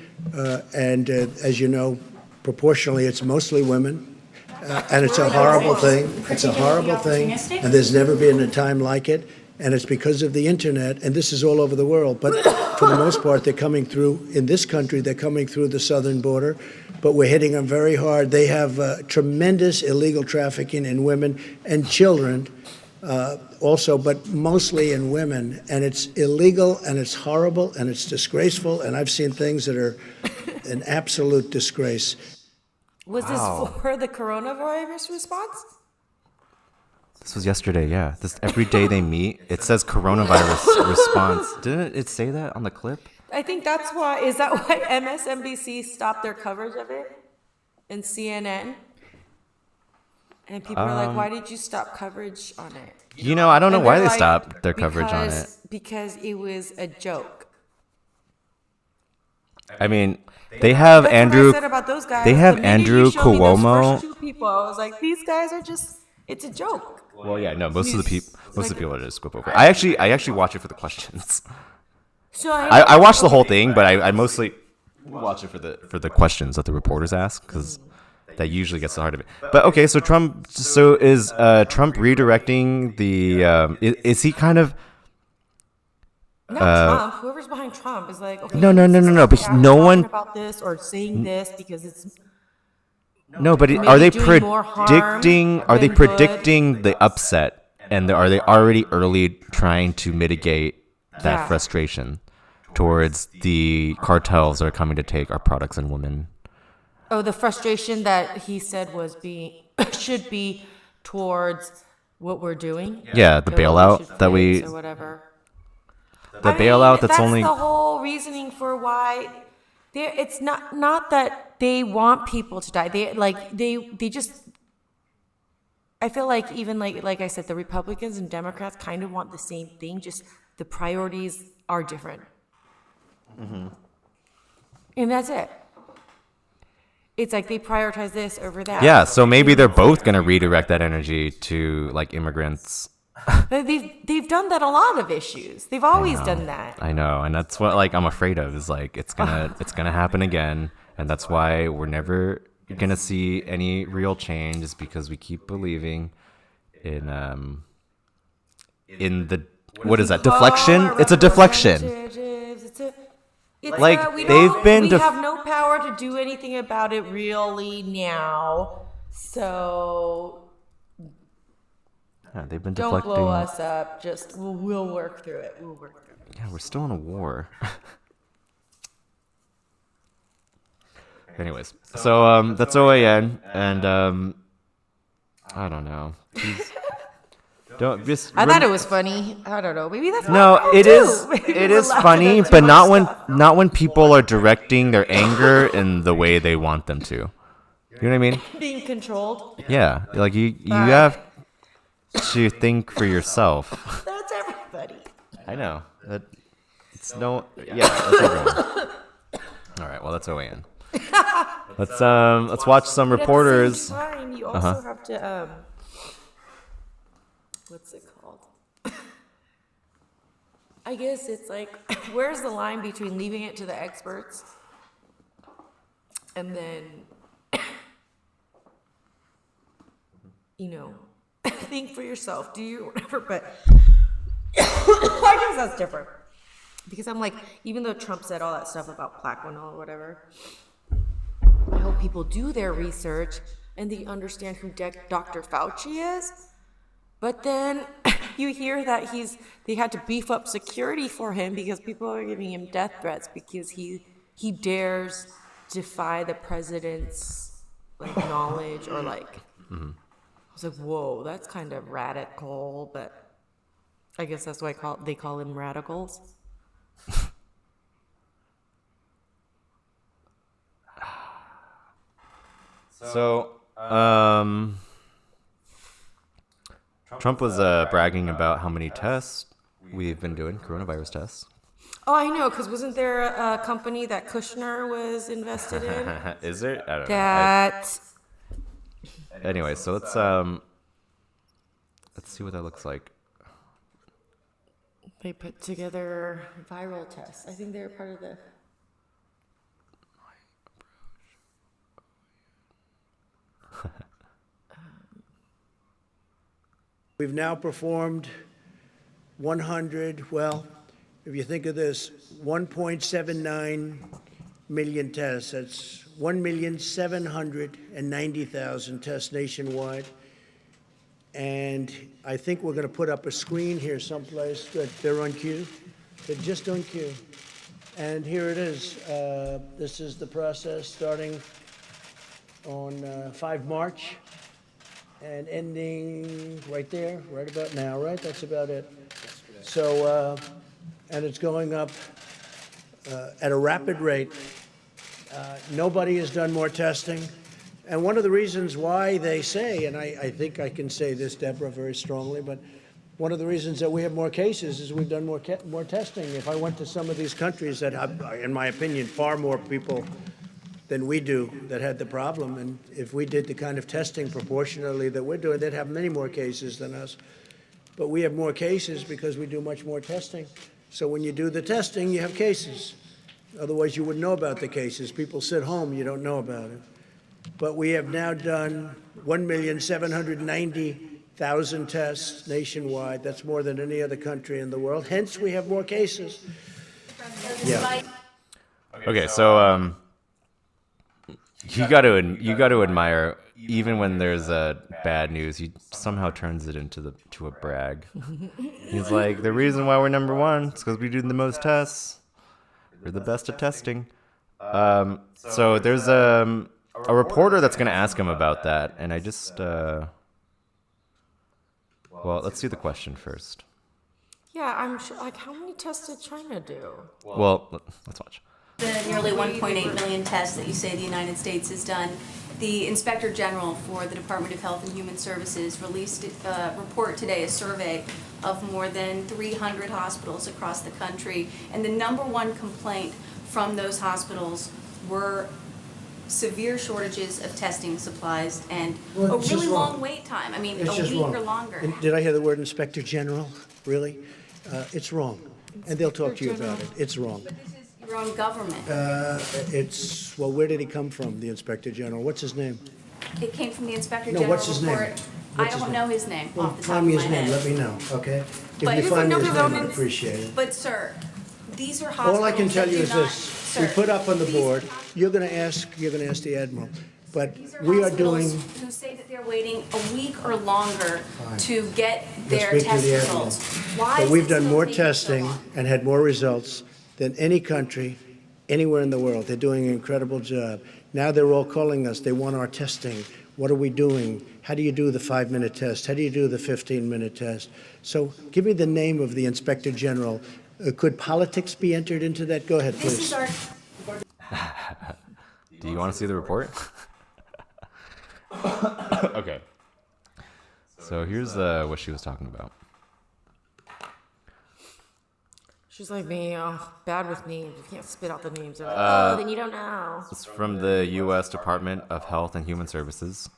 and as you know, proportionally, it's mostly women, and it's a horrible thing. It's a horrible thing, and there's never been a time like it. And it's because of the internet, and this is all over the world. But for the most part, they're coming through, in this country, they're coming through the southern border, but we're hitting them very hard. They have tremendous illegal trafficking in women and children also, but mostly in women. And it's illegal, and it's horrible, and it's disgraceful, and I've seen things that are an absolute disgrace. Was this for the coronavirus response? This was yesterday, yeah. This every day they meet, it says coronavirus response. Didn't it say that on the clip? I think that's why. Is that why MSNBC stopped their coverage of it, and CNN? And people are like, "Why did you stop coverage on it?" I don't know And why they're they like, stopped their coverage on it. Because it was a joke. I mean, they have That's Andrew. what I said about those guys. They have The minute Andrew you showed me those Cuomo. first two people, I was like, these guys are just. It's a joke. Well, yeah, no. Most of the people just skip over. I actually watch it for the questions. So I watch the whole thing, but I mostly watch it for the questions that the reporters ask, because that usually gets the heart of it. But okay, so Trump. So is Trump redirecting the? Is he kind of? Not Trump. Whoever's behind Trump is like, okay, No. But no one about this or saying this because it's. No, but maybe are they doing more harm predicting? Are they than good. predicting the upset? And are they already early trying to mitigate that Yeah. frustration towards the cartels that are coming to take our products and women? Oh, the frustration that he said should be towards what we're doing. Yeah, the Or what we bailout should that fix we- or whatever. The bailout that's only. the whole reasoning for why. It's not that they want people to die. They just. I feel like even like I said, the Republicans and Democrats kind of want the same thing. Just the priorities are different, and that's it. It's like they prioritize this over that. Yeah, so maybe they're both gonna redirect that energy to like immigrants They've done that a lot of issues. They've always done that. I know, and that's what like I'm afraid of is like it's gonna happen again, and that's why we're never gonna see any real change is because we keep believing in the what is that deflection? It's a deflection. Like we have no power to do anything about it really now. So yeah, they've been don't deflecting. blow us up. Just we'll work through it. We'll work through it. Yeah, we're still in a war. Anyways, so that's OAN, and I don't know. I thought it was funny. I don't know. Maybe that's it is. It is funny, but not when people are directing their anger in the way they want them to. You know what I mean? Being controlled. Yeah, like you have to think for yourself. That's everybody. I know. It's no. Yeah, that's everyone. All right. Well, that's OAN. Let's watch some reporters. At the same time, you also have to what's it called? I guess it's like, where's the line between leaving it to the experts and then, think for yourself, do you, whatever, but I guess that's different. Because I'm like, even though Trump said all that stuff about Plaquenil or whatever, I hope people do their research and they understand who Dr. Fauci is. But then you hear that they had to beef up security for him because people are giving him death threats because he dares defy the president's knowledge or I was like, whoa, that's kind of radical, but I guess that's why they call him radicals. So, Trump was bragging about how many tests we've been doing, coronavirus tests. Oh, I know, because wasn't there a company that Kushner was invested in? Is there? I don't know. Anyway, so let's see what that looks like. They put together viral tests. I think they're part of the... We've now performed 100, well, if you think of this, 1.79 million tests. That's 1,790,000 tests nationwide. And I think we're going to put up a screen here someplace. Good. They're on cue. They're just on cue. And here it is. This is the process starting on 5 March. And ending right there, right about now, right? That's about it. So, and it's going up at a rapid rate. Nobody has done more testing. And one of the reasons why they say, and I think I can say this, Deborah, very strongly, but one of the reasons that we have more cases is we've done more testing. If I went to some of these countries that have, in my opinion, far more people than we do that had the problem. And if we did the kind of testing proportionally that we're doing, they'd have many more cases than us. But we have more cases because we do much more testing. So when you do the testing, you have cases. Otherwise, you wouldn't know about the cases. People sit home, you don't know about it. But we have now done 1,790,000 tests nationwide. That's more than any other country in the world. Hence, we have more cases. Yeah. Okay, so you got to admire, even when there's bad news, he somehow turns it to a brag. He's like, the reason why we're number one is because we do the most tests. We're the best at testing. So there's a reporter that's going to ask him about that, and I just well, let's see the question first. Yeah, I'm sure. Like, how many tests did China do? Well, let's watch. The nearly 1.8 million tests that you say the United States has done, the Inspector General for the Department of Health and Human Services released a report today, a survey of more than 300 hospitals across the country, and the number one complaint from those hospitals were severe shortages of testing supplies and Well, a it's really just long wrong. wait time. I mean, It's a just week wrong. or longer. And did I hear the word Inspector General? Really? It's wrong. And they'll talk to you about it. It's wrong. But this is your own government. Well, where did he come from, the Inspector General? What's his name? It came from the Inspector No, General what's his name? report. What's I his don't name? know his name Well, off the top find of me my his name, head. let me know, okay? If But- you find me his His name, own I'd name? appreciate it. But sir, these are hospitals. All I can tell you that is do not- this, we Sir, put up on the these- board, you're gonna ask the Admiral, but These are we are hospitals doing, who say that they're waiting a week or longer Fine. to get You'll their speak to test the Admiral. results. Why but is we've it done still more taking so testing long? and had more results than any country anywhere in the world. They're doing an incredible job. Now they're all calling us, they want our testing. What are we doing? How do you do the 5-minute test? How do you do the 15-minute test? So give me the name of the Inspector General. Could politics be entered into that? Go ahead, This please. is our Do you want to see the report? Okay. So here's what she was talking about. She's like me, bad with names. You can't spit out the names. They're like, then you don't know. It's from the U.S. Department of Health and Human Services,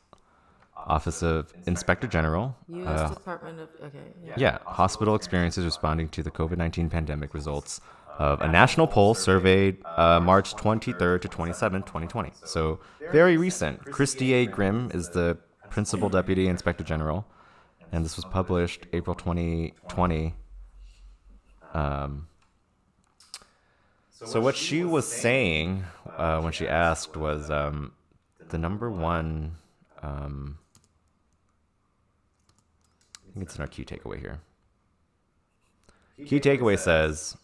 Office of Inspector General. U.S. Department of, okay. Yeah, hospital experiences responding to the COVID-19 pandemic results of a national poll surveyed March 23rd to 27th, 2020. So very recent. Christy A. Grimm is the Principal Deputy Inspector General, and this was published April 2020. So what she was saying when she asked was the number one. I think it's in our key takeaway here. Key takeaway says,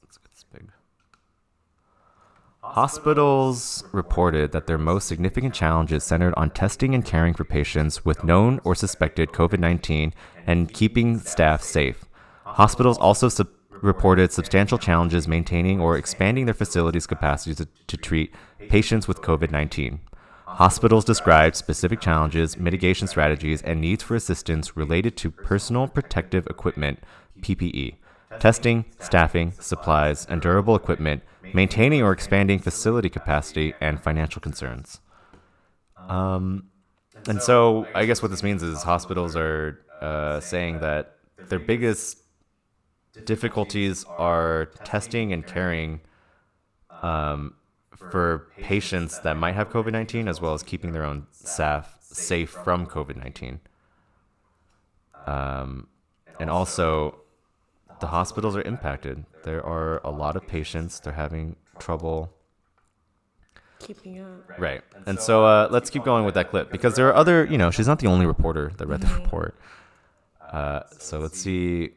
let's get this big. Hospitals reported that their most significant challenges centered on testing and caring for patients with known or suspected COVID-19 and keeping staff safe. Hospitals also reported substantial challenges maintaining or expanding their facilities' capacity to treat patients with COVID-19. Hospitals described specific challenges, mitigation strategies, and needs for assistance related to personal protective equipment, PPE, testing, staffing, supplies, and durable equipment, maintaining or expanding facility capacity, and financial concerns. And so I guess what this means is hospitals are saying that their biggest difficulties are testing and caring for patients that might have COVID-19, as well as keeping their own staff safe from COVID-19. And also, the hospitals are impacted. There are a lot of patients. They're having trouble Keeping up. Right. And so let's keep going with that clip, because there are other, she's not the only reporter that read the report. So let's see.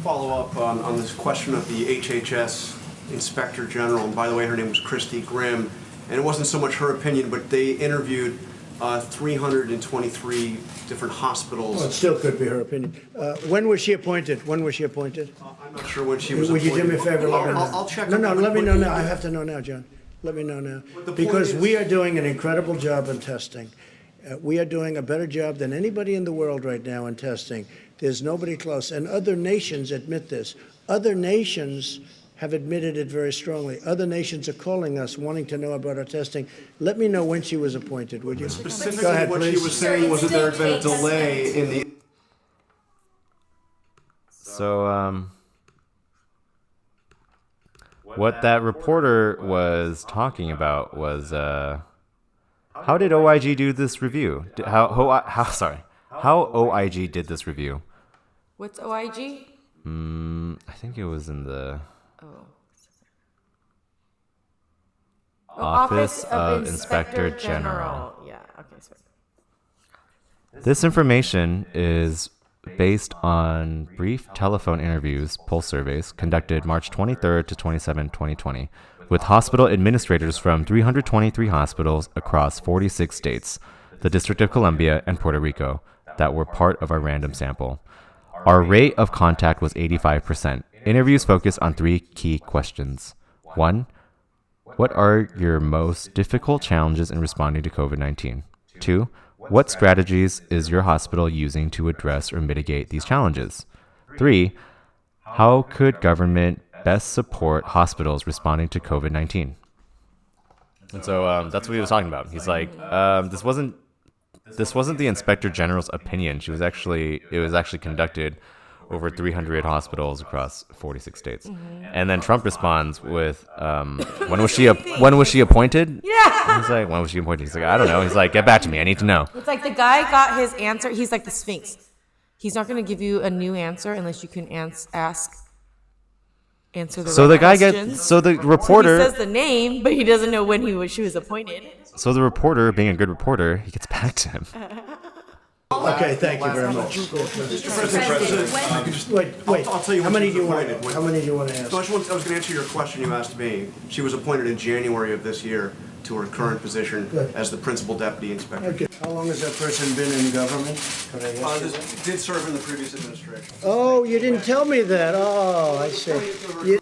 Follow up on this question of the HHS Inspector General. And by the way, her name was Christy Grimm. And it wasn't so much her opinion, but they interviewed 323 different hospitals. Well, it still could be her opinion. When was she appointed? I'm not sure when she was Would you do me a appointed. favor? Let me know. I'll check. No, on let me what know you- now. I have to know now, John. Let me know now. the point Because is- we are doing an incredible job in testing. We are doing a better job than anybody in the world right now in testing. There's nobody close. And other nations admit this. Other nations have admitted it very strongly. Other nations are calling us, wanting to know about our testing. Let me know when she was appointed, would you? Specifically, Go ahead, what please. she was saying was that there had been a delay in the. So, what that reporter was talking about was, how did OIG do this review? How OIG did this review? What's OIG? I think it was in the Oh, Office of Inspector General. Yeah, okay, sorry. This information is based on brief telephone interviews, pulse surveys, conducted March 23rd to 27, 2020, with hospital administrators from 323 hospitals across 46 states, the District of Columbia, and Puerto Rico, that were part of our random sample. Our rate of contact was 85%. Interviews focused on 3 key questions. 1. What are your most difficult challenges in responding to COVID-19? 2. What strategies is your hospital using to address or mitigate these challenges? 3. How could government best support hospitals responding to COVID-19. And so that's what he was talking about. He's like, this wasn't the Inspector General's opinion. It was actually conducted over 300 hospitals across 46 states. And then Trump responds with, when was she appointed? Yeah. He's like, when was she appointed? He's like, I don't know. He's like, get back to me. I need to know. It's like the guy got his answer. He's like the Sphinx. He's not going to give you a new answer unless you can answer the So right the guy questions. so the reporter, So he says the name, but he doesn't know when she was appointed. so the reporter, being a good reporter, he gets back to him. Okay, thank you very much. Wait. I'll tell you How when many she do you was want? appointed. How many do you want to ask? So I was going to answer your question you asked me. She was appointed in January of this year to her current position as the principal deputy inspector. Okay. How long has that person been in government? Could I ask you that? This did serve in the previous administration. Oh, you didn't tell me that. Oh, I see.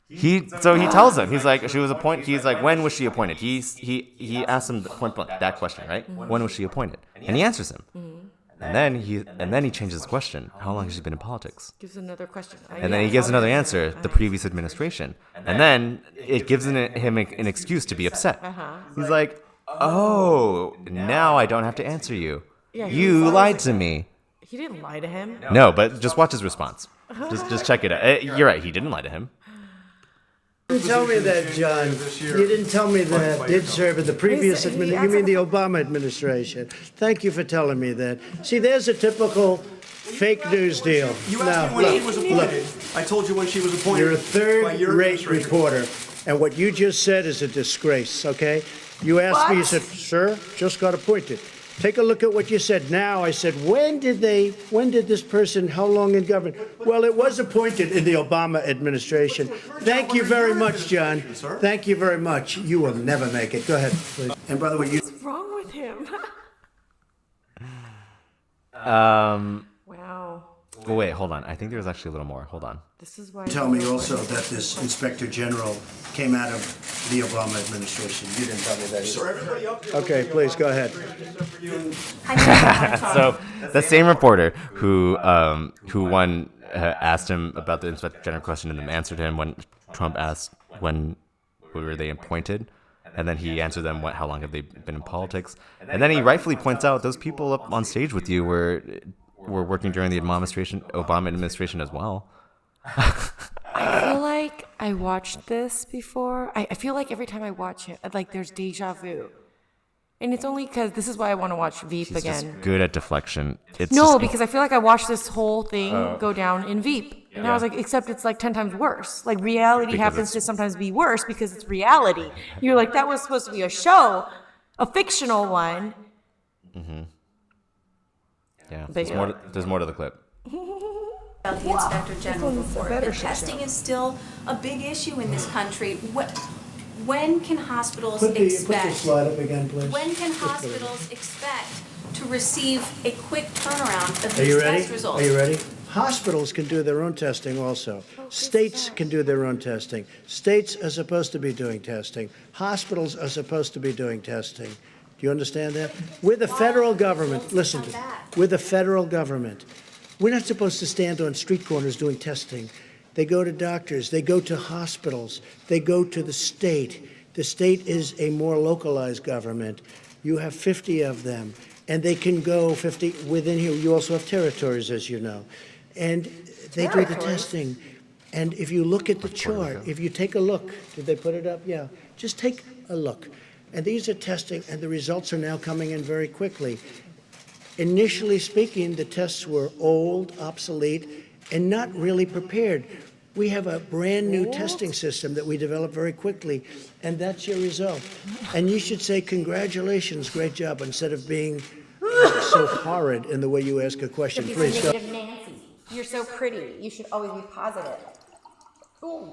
He tells him, he's like, she was appointed. He's like, when was she appointed? He asks him point blank that question, right? When was she appointed? And he answers him. And then he changes the question. How long has she been in politics? Gives another question. And then he gives another answer, the previous administration. And then it gives him an excuse to be upset. He's like, oh, now I don't have to answer you. Yeah, You lied to me. He didn't lie to him. No, but just watch his response. Just check it out. You're right, he didn't lie to him. You didn't tell me that, John. You didn't tell me that did serve in the previous administration. You mean the Obama administration. Thank you for telling me that. See, there's a typical fake news deal. You asked me when she was appointed. I told you when she was appointed. You're a by your third-rate administration. reporter, and what you just said is a disgrace, okay? You asked me, you said, sir, just got appointed. Take a look at what you said now. I said, when did this person, how long in government? Well, it was appointed in the Obama administration. Thank you very much, John. Thank you very much. You will never make it. Go ahead, please. And by the way, What's wrong with him? Wow. Oh, wait, hold on. I think there's actually a little more. Hold on. This is why. tell me also that this Inspector General came out of the Obama administration. You didn't tell me that either. Okay, please, go ahead. So the same reporter who asked him about the Inspector General question and then answered him when Trump asked when were they appointed, and then he answered them how long have they been in politics, and then he rightfully points out those people up on stage with you were working during the Obama administration as well. I feel like I watched this before. I feel like every time I watch it, like there's deja vu. And it's only because this is why I want to watch Veep He's again. just good at deflection. Because I feel like I watched this whole thing go down in Veep. And I was like, except it's like 10 times worse. Like reality happens to sometimes be worse because it's reality. You're like, that was supposed to be a show, a fictional one. Mm-hmm. Yeah, But there's more to the clip. About the Inspector General report. But testing is still a big issue in this country. When can hospitals Put the expect? slide up again, please. When can hospitals expect to receive a quick turnaround of Are you these ready? test results? Are you ready? Hospitals can do their own testing also. States can do their own testing. States are supposed to be doing testing. Hospitals are supposed to be doing testing. Do you understand that? We're the federal government. Listen to me. We're the federal government. We're not supposed to stand on street corners doing testing. They go to doctors. They go to hospitals. They go to the state. The state is a more localized government. You have 50 of them, and they can go 50 within here. You also have territories, as you know. And they do the testing. And if you look at the chart, if you take a look, did they put it up? Yeah. Just take a look. And these are testing, and the results are now coming in very quickly. Initially speaking, the tests were old, obsolete, and not really prepared. We have a brand new testing system that we developed very quickly, and that's your result. And you should say, congratulations, great job, instead of being so horrid in the way you ask a question. Please go. Nancy, you're so pretty. You should always be positive. Ooh.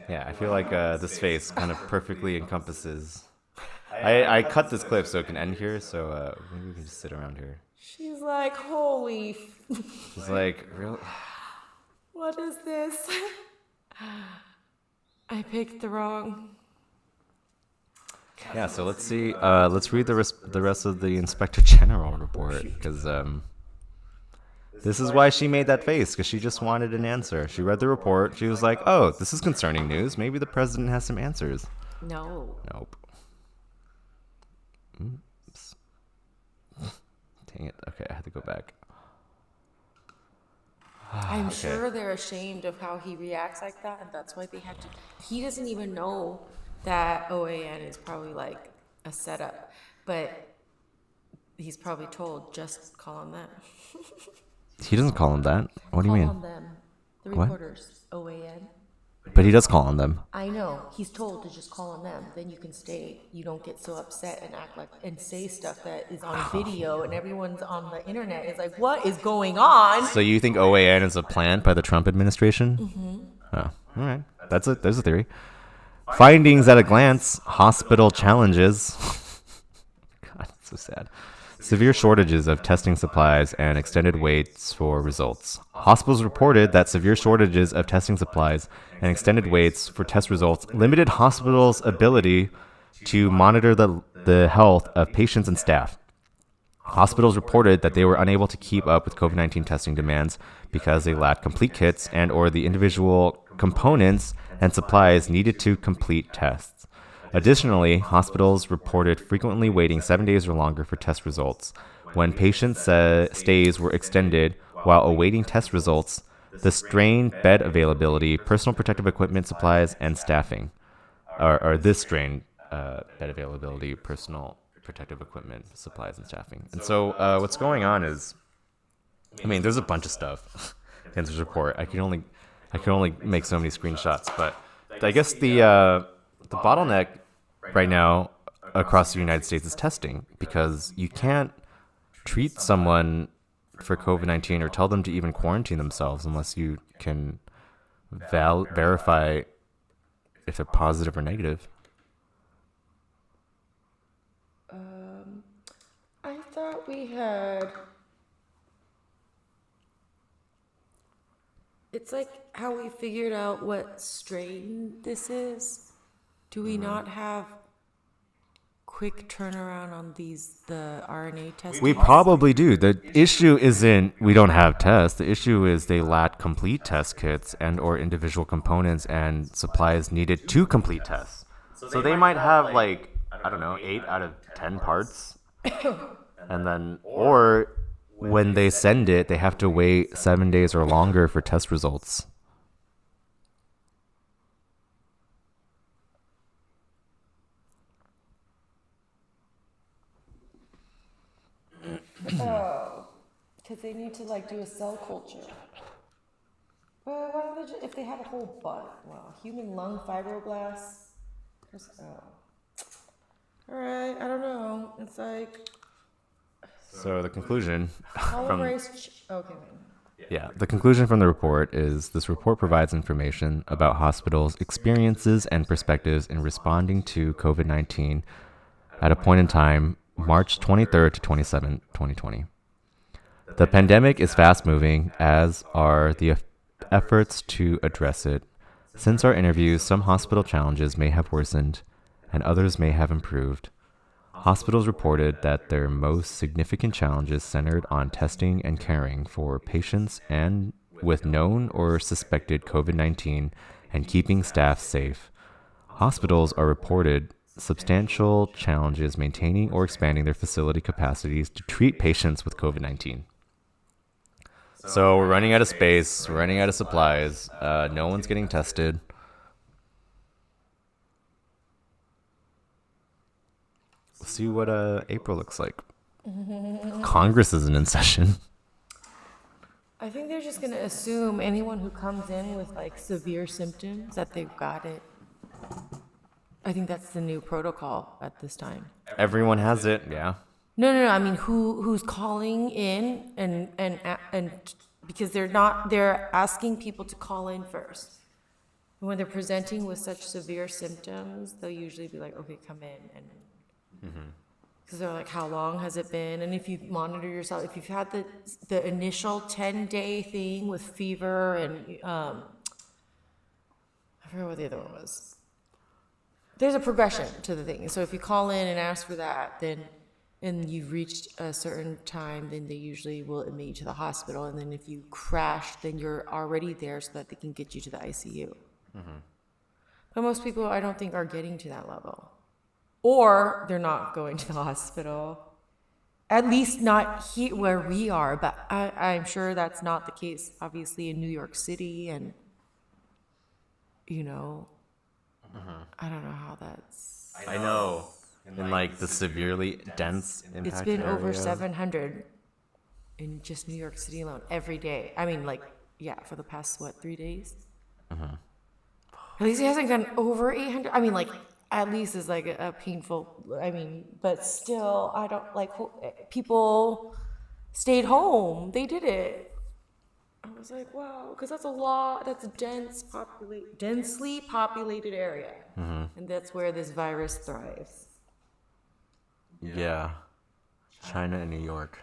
Yeah, I feel like this face kind of perfectly encompasses. I cut this clip so it can end here, so maybe we can just sit around here. She's like, holy. She's like, real. What is this? I picked the wrong. Yeah, so let's see. Let's read the rest of the Inspector General report because This is why she made that face, because she just wanted an answer. She read the report. She was like, oh, this is concerning news. Maybe the president has some answers. No. Nope. Oops. Dang it. Okay, I had to go back. I'm Okay. sure they're ashamed of how he reacts like that, and that's why they have to. He doesn't even know that OAN is probably like a setup, but he's probably told just call on them. He doesn't call him that. What do you Call mean? on them, the What? reporters, OAN. But he does call on them. I know. He's told to just call on them. Then you can stay. You don't get so upset and act like and say stuff that is on video, and everyone's on the internet is like, "What is going on?" So you think OAN is a plant by the Trump administration? Mhm. Oh, all right. There's a theory. Findings at a glance. Hospital challenges. God, it's so sad. Severe shortages of testing supplies and extended waits for results. Hospitals reported that severe shortages of testing supplies and extended waits for test results limited hospitals' ability to monitor the health of patients and staff. Hospitals reported that they were unable to keep up with COVID-19 testing demands because they lacked complete kits and or the individual components and supplies needed to complete tests. Additionally, hospitals reported frequently waiting 7 days or longer for test results. When patient stays were extended while awaiting test results, the strained bed availability, personal protective equipment supplies, and staffing, or this strained bed availability, personal protective equipment supplies, and staffing. And so what's going on is, I mean, there's a bunch of stuff in this report. I can only make so many screenshots, but I guess the bottleneck right now across the United States is testing, because you can't treat someone for COVID-19 or tell them to even quarantine themselves unless you can verify if they're positive or negative. I thought we had. It's like how we figured out what strain this is. Do we not have quick turnaround on the RNA tests? We probably do. The issue isn't we don't have tests. The issue is they lack complete test kits and or individual components and supplies needed to complete tests. So they might have like, I don't know, 8 out of 10 parts. And then, or when they send it, they have to wait 7 days or longer for test results. Oh, because they need to like do a cell culture. Well, why don't they if they have a whole bunch? Well, human lung fibroblasts. Oh. All right, I don't know. It's like. So the conclusion from Okay. the conclusion from the report is this report provides information about hospitals' experiences and perspectives in responding to COVID-19 at a point in time, March 23rd to 27th, 2020. The pandemic is fast-moving, as are the efforts to address it. Since our interviews, some hospital challenges may have worsened and others may have improved. Hospitals reported that their most significant challenges centered on testing and caring for patients and with known or suspected COVID-19 and keeping staff safe. Hospitals are reported substantial challenges maintaining or expanding their facility capacities to treat patients with COVID-19. So we're running out of space, we're running out of supplies, no one's getting tested. We'll see what April looks like. Congress isn't in session. I think they're just gonna assume anyone who comes in with like severe symptoms that they've got it. I think that's the new protocol at this time. Everyone has it, yeah. No. I mean, who's calling in and because they're asking people to call in first. And when they're presenting with such severe symptoms, they'll usually be like, okay, come in and. Because they're like, how long has it been? And if you monitor yourself, if you've had the initial 10-day thing with fever and I forget what the other one was. There's a progression to the thing. So if you call in and ask for that, then and you've reached a certain time, then they usually will admit you to the hospital. And then if you crash, then you're already there so that they can get you to the ICU. But most people, I don't think, are getting to that level. Or they're not going to the hospital. At least not here where we are, but I'm sure that's not the case, obviously, in New York City and, you know, I don't know how that's... I know. In like the severely dense impact It's been over areas. 700 in just New York City alone every day. I mean, like, yeah, for the past, 3 days? At least it hasn't gone over 800. I mean, like, at least it's like a painful, I mean, but still, I don't, like, people stayed home. They did it. I was like, wow, because that's a lot. That's a densely populated area. And that's where this virus thrives. Yeah. China and New York.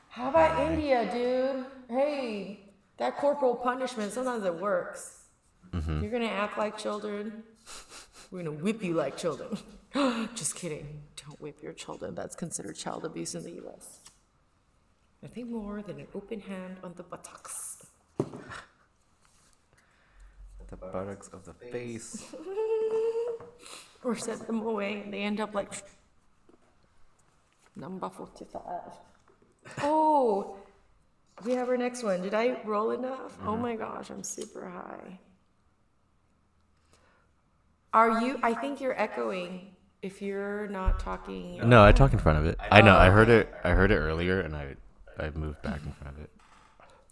How about India, dude? Hey, that corporal punishment, sometimes it works. You're gonna act like children. We're gonna whip you like children. Just kidding. Don't whip your children. That's considered child abuse in the US. Nothing more than an open hand on the buttocks. The buttocks of the face. Or set them away and they end up like number 45. Oh, we have our next one. Did I roll enough? Oh my gosh, I'm super high. Are you? I think you're echoing if you're not talking. No, I talk in front of it. I know. I heard it. I heard it earlier, and I moved back in front of it.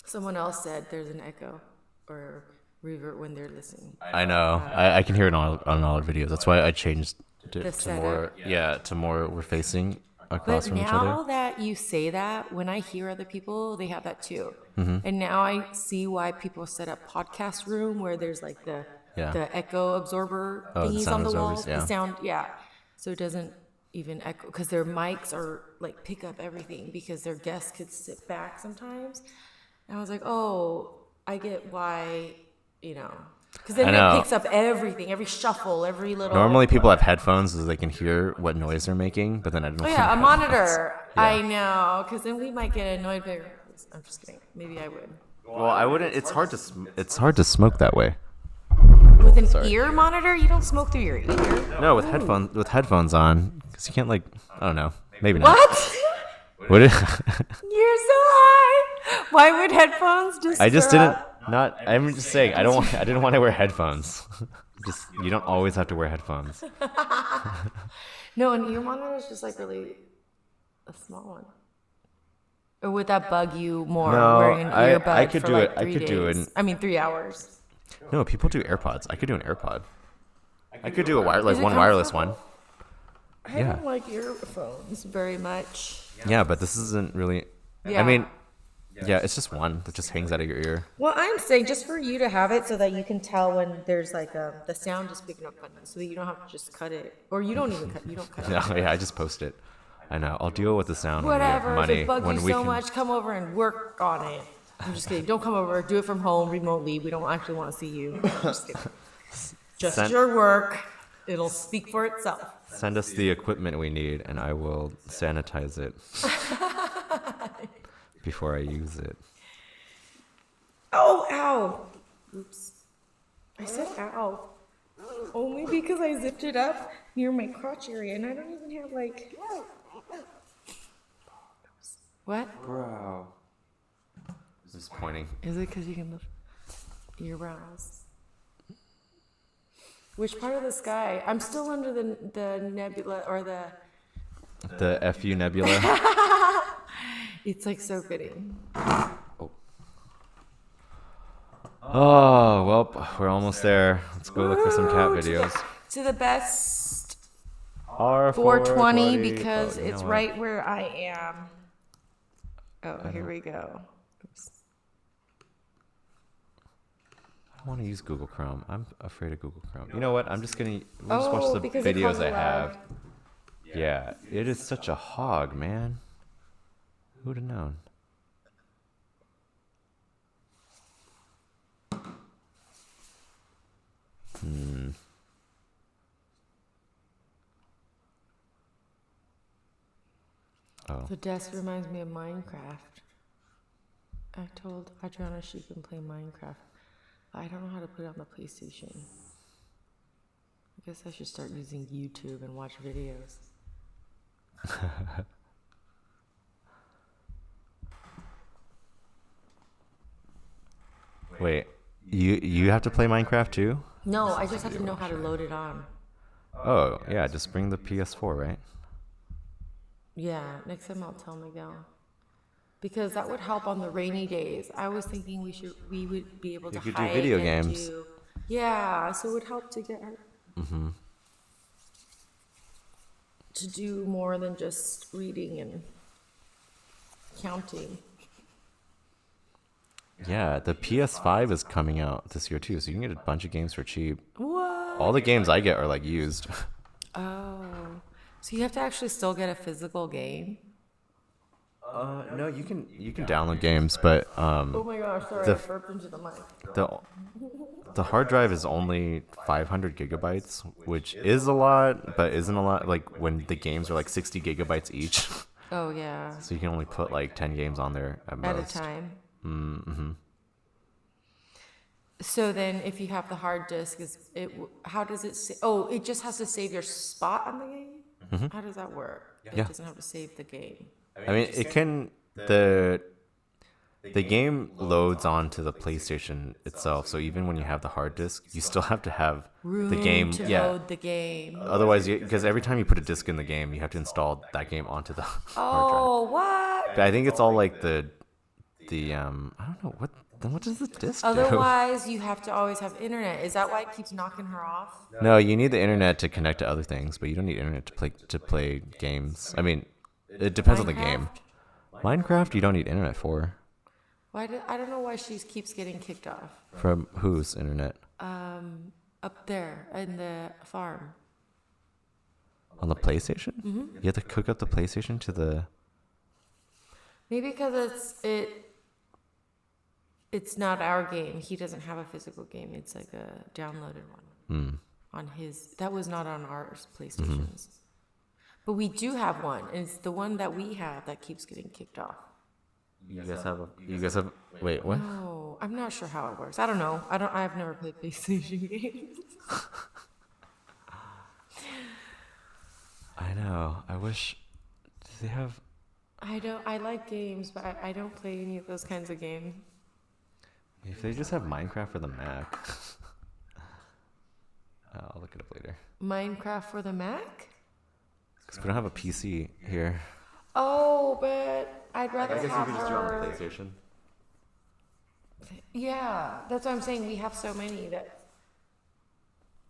Someone else said there's an echo or revert when they're listening. I know. I can hear it on all our videos. That's why I changed it The to setup. more. Yeah, to more. We're facing across But from each now other. that you say that, when I hear other people, they have that too. Mhm. And now I see why people set up podcast room where there's like the echo absorber Oh, the thingies sound on the absorbers, walls. yeah. The sound, so it doesn't even echo because their mics are like pick up everything because their guests could sit back sometimes. And I was like, oh, I get why, because then I know. it picks up everything, every shuffle, every little. Normally, people have headphones so they can hear what noise they're making, but then I don't. Oh know yeah, a if monitor. Yeah. I know, because then we might get annoyed. By I'm just kidding. Maybe I would. Well, I wouldn't. It's hard to. It's hard to smoke that way. With an Sorry. ear monitor, you don't smoke through your ear. No, with headphones. With headphones on, because you can't like. I don't know. Maybe not. What? Would it? You're so high. Why would headphones just? I just throw didn't. up? Not. I'm just saying. I don't want. I didn't want to wear headphones. Just. You don't always have to wear headphones. No, an ear monitor is just like really a small one. Or would that bug you more No, wearing an earbud I could for do like it. I 3 could do days? it. I mean, 3 hours. No, people do AirPods. I could do an AirPod. I could do a wireless Is it one wireless one. comfortable? I don't like earphones very much. Yeah, but this isn't really. Yeah. I mean, yeah, it's just one that just hangs out of your ear. Well, I'm saying just for you to have it so that you can tell when there's like the sound is picking up on you, so that you don't have to just cut it, or you don't even cut. You don't cut No, it. yeah, I just post it. I know. I'll deal with the sound Whatever. when we have money. If it bugs when you we so can. much, come over and work on it. I'm just kidding. Don't come over. Do it from home remotely. We don't actually want to see you. I'm just kidding. Just Send- your work. It'll speak for itself. Send us the equipment we need, and I will sanitize it before I use it. Oh, ow. Oops. I said ow. Only because I zipped it up near my crotch area, and I don't even have like. What? Bro. Just pointing. Is it because you can lift your brows? Which part of the sky? I'm still under the nebula or the. The FU Nebula. It's like so fitting. Oh, well, we're almost there. Let's go look for some cat Woo, videos. To the best R420 420 because Oh, you know it's what? right where I am. Oh, here we go. Oops. I don't want to use Google Chrome. I'm afraid of Google Chrome. You know what? I'm just gonna we'll just watch Oh, the because it videos comes I alive. have. Yeah, it is such a hog, man. Who'd have known? Oh. The desk reminds me of Minecraft. I told Adriana she can play Minecraft. I don't know how to put it on the PlayStation. I guess I should start using YouTube and watch videos. Wait, you have to play Minecraft too? No, I just have to know how to load it on. Oh, yeah, just bring the PS4, right? Yeah, next time I'll tell Miguel. Because that would help on the rainy days. I was thinking we would be able to could do hide video and games. Yeah, so it would help to get her Mm-hmm. to do more than just reading and counting. Yeah, the PS5 is coming out this year too, so you can get a bunch of games for cheap. What? All the games I get are like used. Oh, so you have to actually still get a physical game? No, you can download games, but Oh my gosh, sorry, I burped into the mic. the hard drive is only 500 gigabytes, which is a lot, but isn't a lot. Like when the games are like 60 gigabytes each. Oh yeah. So you can only put like 10 games on there at At most. a time. Mm-hmm. So then, if you have the hard disk, how does it? Oh, it just has to save your spot on the game. Mhm. How does that work? Yeah. It doesn't have to save the game. I mean, it can the game loads onto the PlayStation itself. So even when you have the hard disk, you still have to have Room the game. to Yeah. load the game. Otherwise, because every time you put a disc in the game, you have to install that game onto the hard drive. Oh, what? But I think it's all like the I don't know what. Then what does the disc do? Otherwise, you have to always have internet. Is that why it keeps knocking her off? No, you need the internet to connect to other things, but you don't need internet to play games. I mean, it depends on the game. Minecraft, you don't need internet for. I don't know why she keeps getting kicked off. From whose internet? Up there in the farm. On the PlayStation? Mhm. You have to hook up the PlayStation to the. Maybe because it's not our game. He doesn't have a physical game. It's like a downloaded one on his. That was not on our PlayStations. But we do have one, and it's the one that we have that keeps getting kicked off. You guys have. Wait, what? No, I'm not sure how it works. I don't know. I've never played PlayStation games. I know. I wish. Do they have? I like games, but I don't play any of those kinds of games. If they just have Minecraft for the Mac. I'll look it up later. Minecraft for the Mac? Because we don't have a PC here. Oh, but I'd rather I guess have you could just do it on the her. PlayStation. Yeah, that's what I'm saying. We have so many that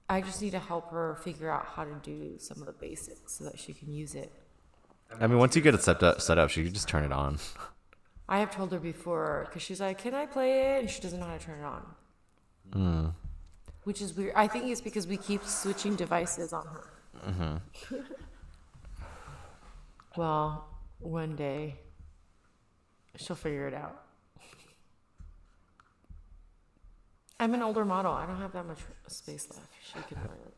I just need to help her figure out how to do some of the basics so that she can use it. I mean, once you get it set up, she can just turn it on. I have told her before because she's like, "Can I play it?" and she doesn't know how to turn it on. Which is weird. I think it's because we keep switching devices on her. Well, one day she'll figure it out. I'm an older model. I don't have that much space left. She can learn it.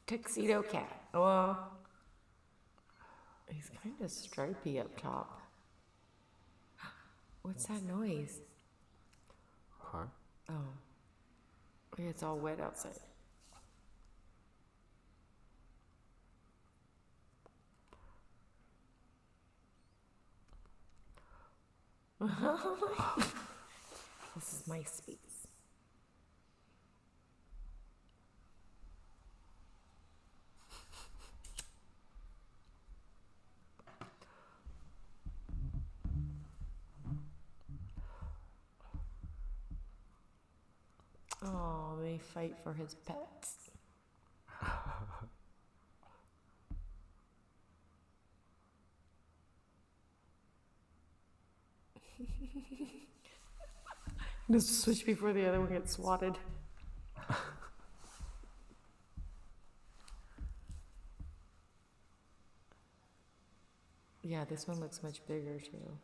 Tuxedo cat. Well, he's kind of stripy up top. What's that noise? Car? Oh. It's all wet outside. This is my space. Oh, they fight for his pets. Just switch before the other one gets swatted. Yeah, this one looks much bigger too.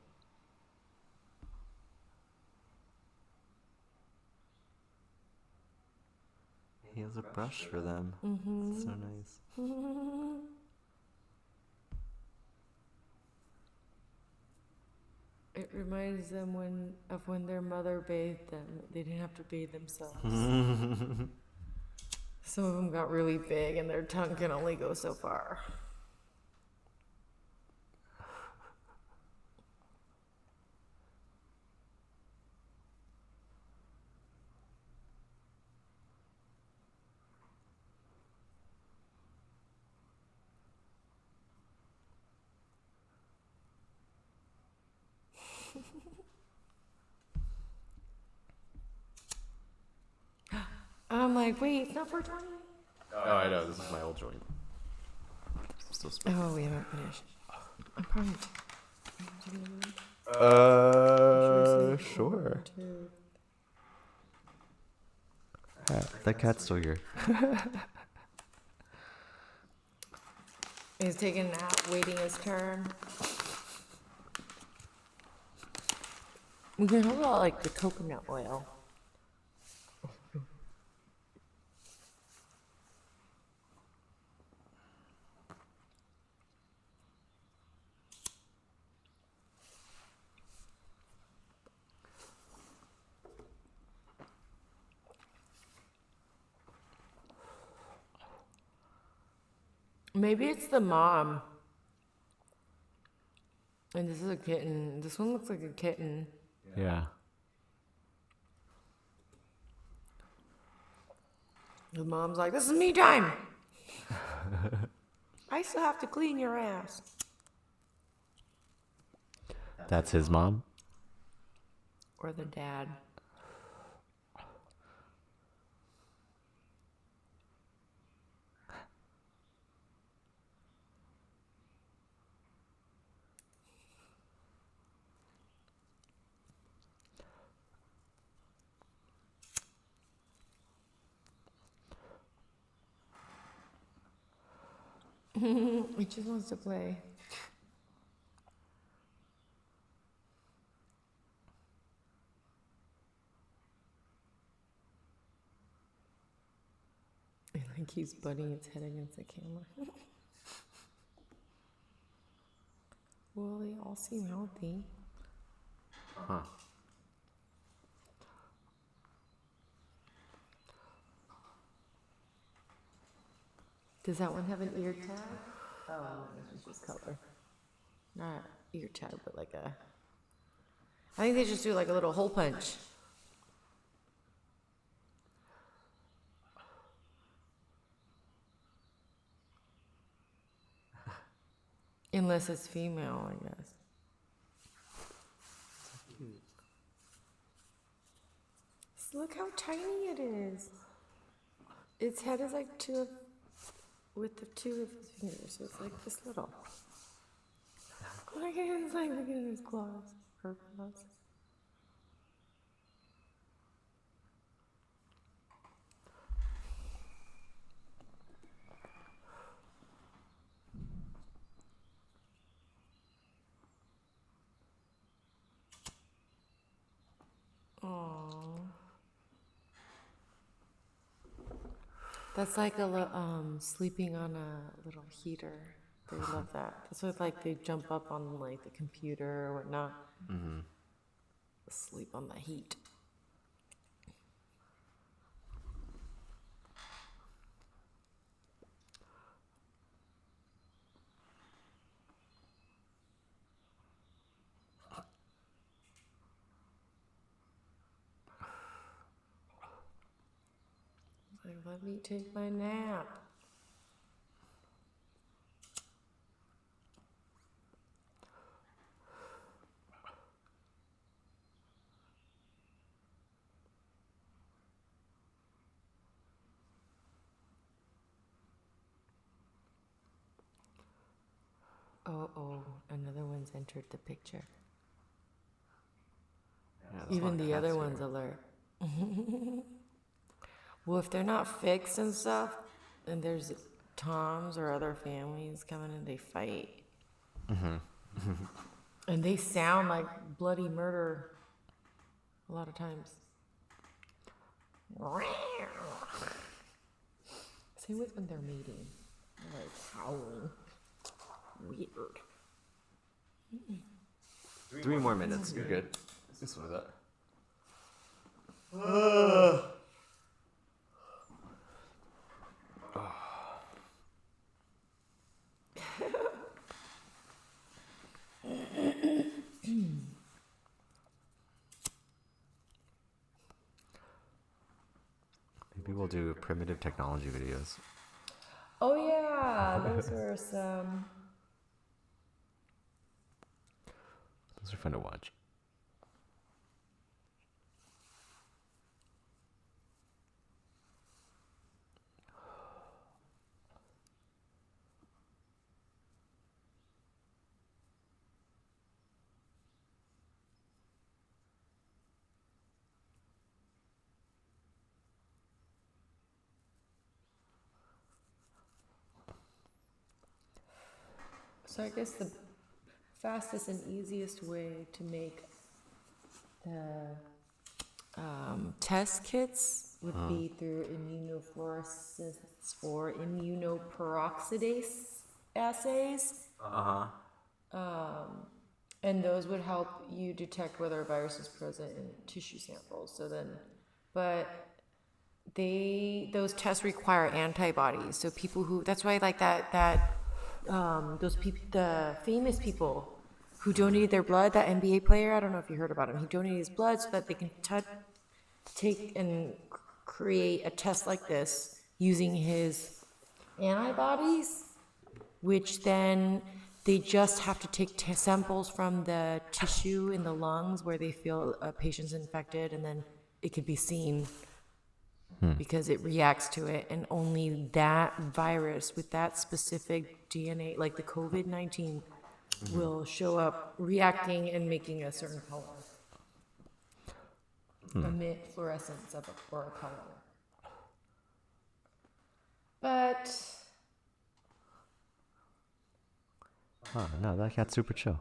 He has a brush for them. Mm-hmm. So nice. It reminds them of when their mother bathed them. They didn't have to bathe themselves. Some of them got really big and their tongue can only go so far. I'm like, wait, it's not 420? Oh, I know. This is my old joint. I'm still smoking. Oh, we haven't finished. I'm probably. Sure. That cat's still here. He's taking a nap, waiting his turn. We can hold out like the coconut oil. Maybe it's the mom. And this is a kitten. This one looks like a kitten. Yeah. The mom's like, this is me time. I still have to clean your ass. That's his mom? Or the dad. He just wants to play. I think he's butting its head against the camera. Well, they all seem healthy. Huh. Does that one have an ear tag? Oh, this is just color. Not ear tag, but like a... I think they just do like a little hole punch. Unless it's female, I guess. So cute. Look how tiny it is. Its head is like width of two of his fingers, so it's like this little. Look at his, like, look at his claws. Her claws. Aww. That's like a sleeping on a little heater. They love that. That's what like they jump up on like the computer or whatnot. Mm-hmm. Sleep on the heat. Like, let me take my nap. Oh, another one's entered the picture. Even the other ones alert. Well, if they're not fixed and stuff, and there's Toms or other families coming and they fight. And they sound like bloody murder a lot of times. Same with when they're mating. They're like howling. Weird. 3 more minutes. You're good. Just with that. Maybe we'll do primitive technology videos. Oh yeah, those were some. Those are fun to watch. So I guess the fastest and easiest way to make the test kits would be through immunofluorescence or immunoperoxidase assays. And those would help you detect whether a virus is present in tissue samples. So then, but those tests require antibodies. So people who, that's why like those people, the famous people who donated their blood, that NBA player, I don't know if you heard about him, he donated his blood so that they can take and create a test like this using his antibodies, which then they just have to take samples from the tissue in the lungs where they feel a patient's infected, and then it could be seen because it reacts to it, and only that virus with that specific DNA, like the COVID-19, will show up reacting and making a certain color. Emit fluorescence of or a color. But no, that cat's super chill.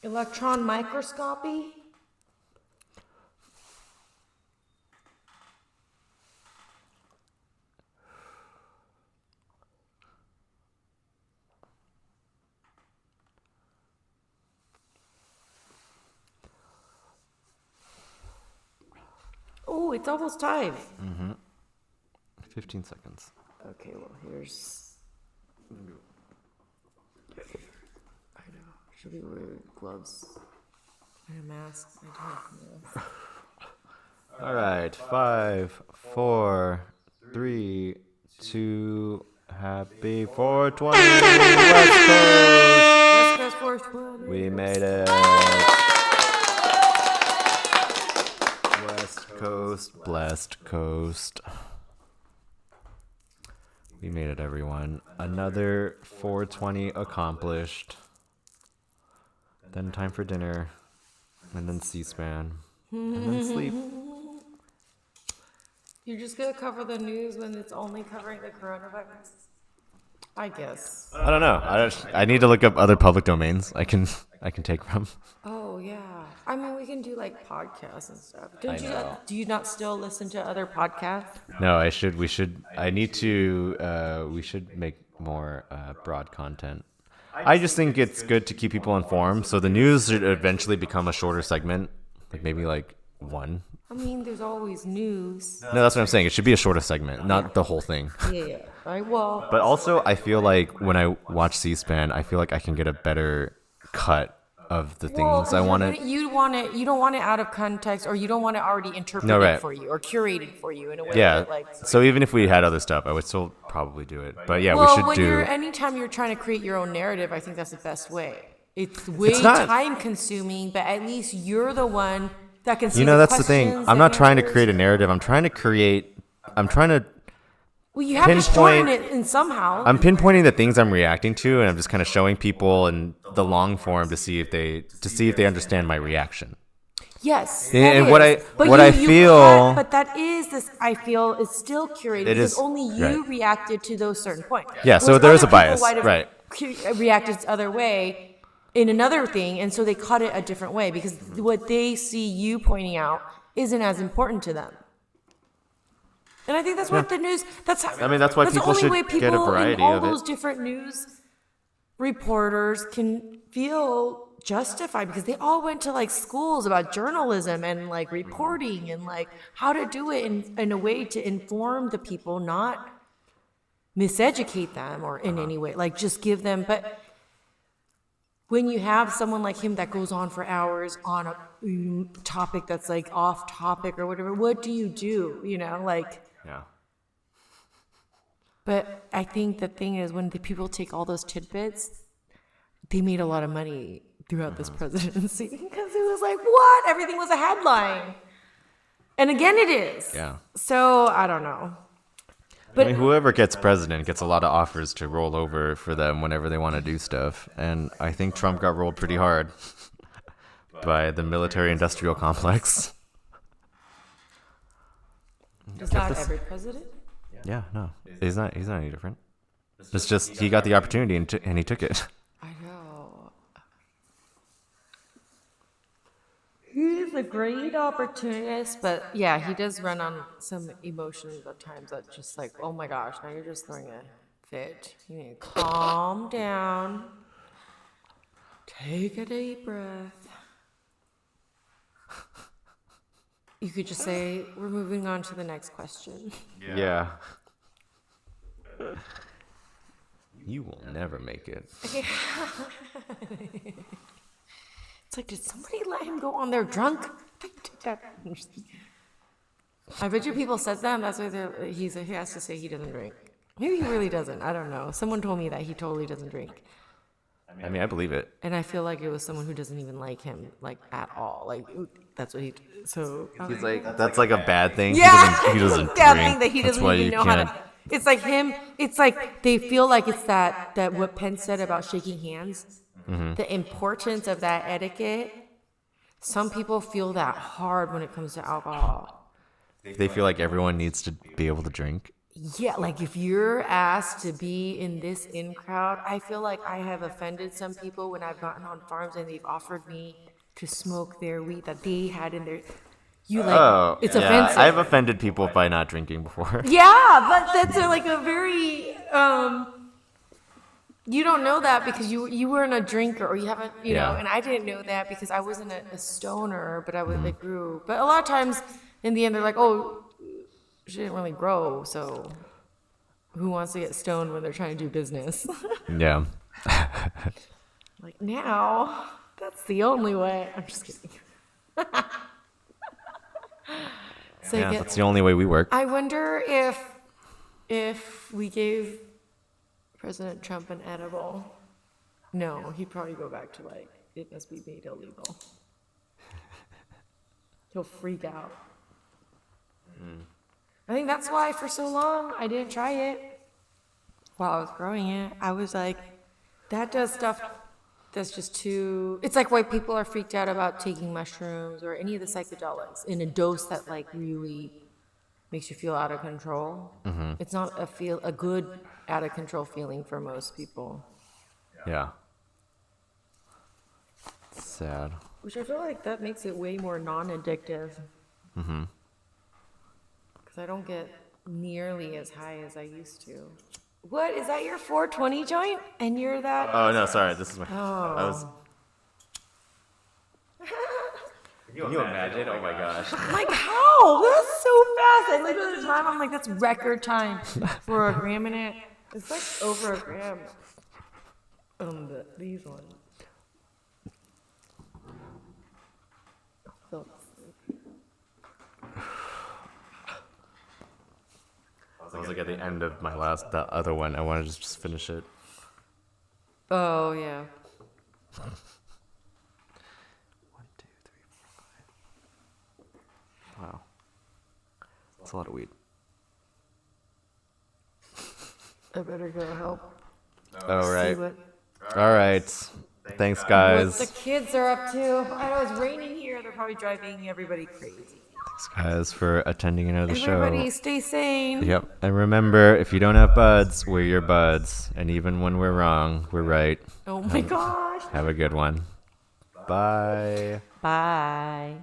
electron microscopy. Oh, it's almost time. 15 seconds. Okay, well, here's. I know. Should we wear gloves and a mask? I don't know. All right. 5, 4, 3, 2. Happy 420. West Coast 420. We made it. West Coast, blessed coast. We made it, everyone. Another 420 accomplished. Then time for dinner. And then C-SPAN. And then sleep. You're just going to cover the news when it's only covering the coronavirus? I guess. I don't know. I need to look up other public domains I can take from. Oh, yeah. I mean, we can do like podcasts and stuff. Do you not still listen to other podcasts? No, we should make more broad content. I just think it's good to keep people informed. So the news should eventually become a shorter segment, like maybe like one. I mean, there's always news. No, that's what I'm saying. It should be a shorter segment, not the whole thing. Yeah. Well. But also, I feel like when I watch C-SPAN, I feel like I can get a better cut of the things I want to. You don't want it out of context, or you don't want it already interpreted for you or curated for you in a way. Yeah. That, like, so even if we had other stuff, I would still probably do it. But yeah, well, we should do. Anytime you're trying to create your own narrative, I think that's the best way. It's way time consuming, but at least you're the one that can see. That's the thing. I'm not trying to create a narrative. I'm trying to Well, you have to shorten it in somehow. I'm pinpointing the things I'm reacting to, and I'm just kind of showing people in the long form to see if they understand my reaction. Yes, and is. what I feel, but that is this. I feel is still curated because only you reacted to those certain points. Yeah, so there is a bias, right? Reacted the other way in another thing, and so they cut it a different way because what they see you pointing out isn't as important to them. And I think that's what the news. That's why people should get a variety all of it. Those different news reporters can feel justified because they all went to like schools about journalism and like reporting and like how to do it in a way to inform the people, not miseducate them or in any way, like just give them. But when you have someone like him that goes on for hours on a topic that's like off topic or whatever, what do? You know, like. Yeah. But I think the thing is when the people take all those tidbits, they made a lot of money throughout this presidency because it was like, what? Everything was a headline. And again, it is. Yeah. So I don't know. But I mean, whoever gets president gets a lot of offers to roll over for them whenever they want to do stuff. And I think Trump got rolled pretty hard by the military-industrial complex. Is not every president? Yeah, no. He's not any different. It's just he got the opportunity and he took it. I know. He's a great opportunist, but yeah, he does run on some emotions at times that just like, oh my gosh, now you're just throwing a fit. You need to calm down. Take a deep breath. You could just say, we're moving on to the next question. Yeah. You will never make it. It's like, did somebody let him go on there drunk? I bet you people said that, and that's why he has to say he doesn't drink. Maybe he really doesn't. I don't know. Someone told me that he totally doesn't drink. I mean, I believe it. And I feel like it was someone who doesn't even like him, like, at all. Like, that's what he... So... He's like, that's like a bad thing. Yeah! He doesn't bad drink. thing that he doesn't That's even know how to... It's like him... It's like they feel like it's that what Penn said about shaking hands. Mm-hmm. The importance of that etiquette. Some people feel that hard when it comes to alcohol. They feel like everyone needs to be able to drink. Yeah, like if you're asked to be in this in crowd, I feel like I have offended some people when I've gotten on farms and they've offered me to smoke their weed that they had in their. It's offensive. I've offended people by not drinking before. Yeah, but that's like a very. You don't know that because you weren't a drinker or you haven't, you know, and I didn't know that because I wasn't a stoner, but I was like grew. But a lot of times in the end, they're like, oh, she didn't really grow, so who wants to get stoned when they're trying to do business? Yeah. Like now, that's the only way. I'm just kidding. That's the only way we work. I wonder if we gave President Trump an edible. No, he'd probably go back to like, it must be made illegal. He'll freak out. I think that's why for so long I didn't try it. While I was growing it, I was like, that does stuff that's just too... It's like why people are freaked out about taking mushrooms or any of the psychedelics in a dose that like really makes you feel out of control. Mm-hmm. It's not a good out of control feeling for most people. Yeah. Sad. Which I feel like that makes it way more non-addictive. Mm-hmm. Because I don't get nearly as high as I used to. What, is that your 420 joint? And you're that? Oh, no, sorry. This is my... Oh. Can you imagine? Oh, my gosh. I'm like, how? That's so fast. I look at the time, I'm like, that's record time for a gram in it. It's like over a gram. These ones. I was like at the end of my the other one. I wanted to just finish it. Oh, yeah. 1, 2, 3, 4, 5. Wow. That's a lot of weed. I better go help. All right. See what All right. Thanks, guys. the kids are up to. I know it's raining here. They're probably driving everybody crazy. Thanks, guys, for attending another show. Everybody stay sane. Yep. And remember, if you don't have buds, we're your buds. And even when we're wrong, we're right. Oh my gosh. Have a good one. Bye. Bye.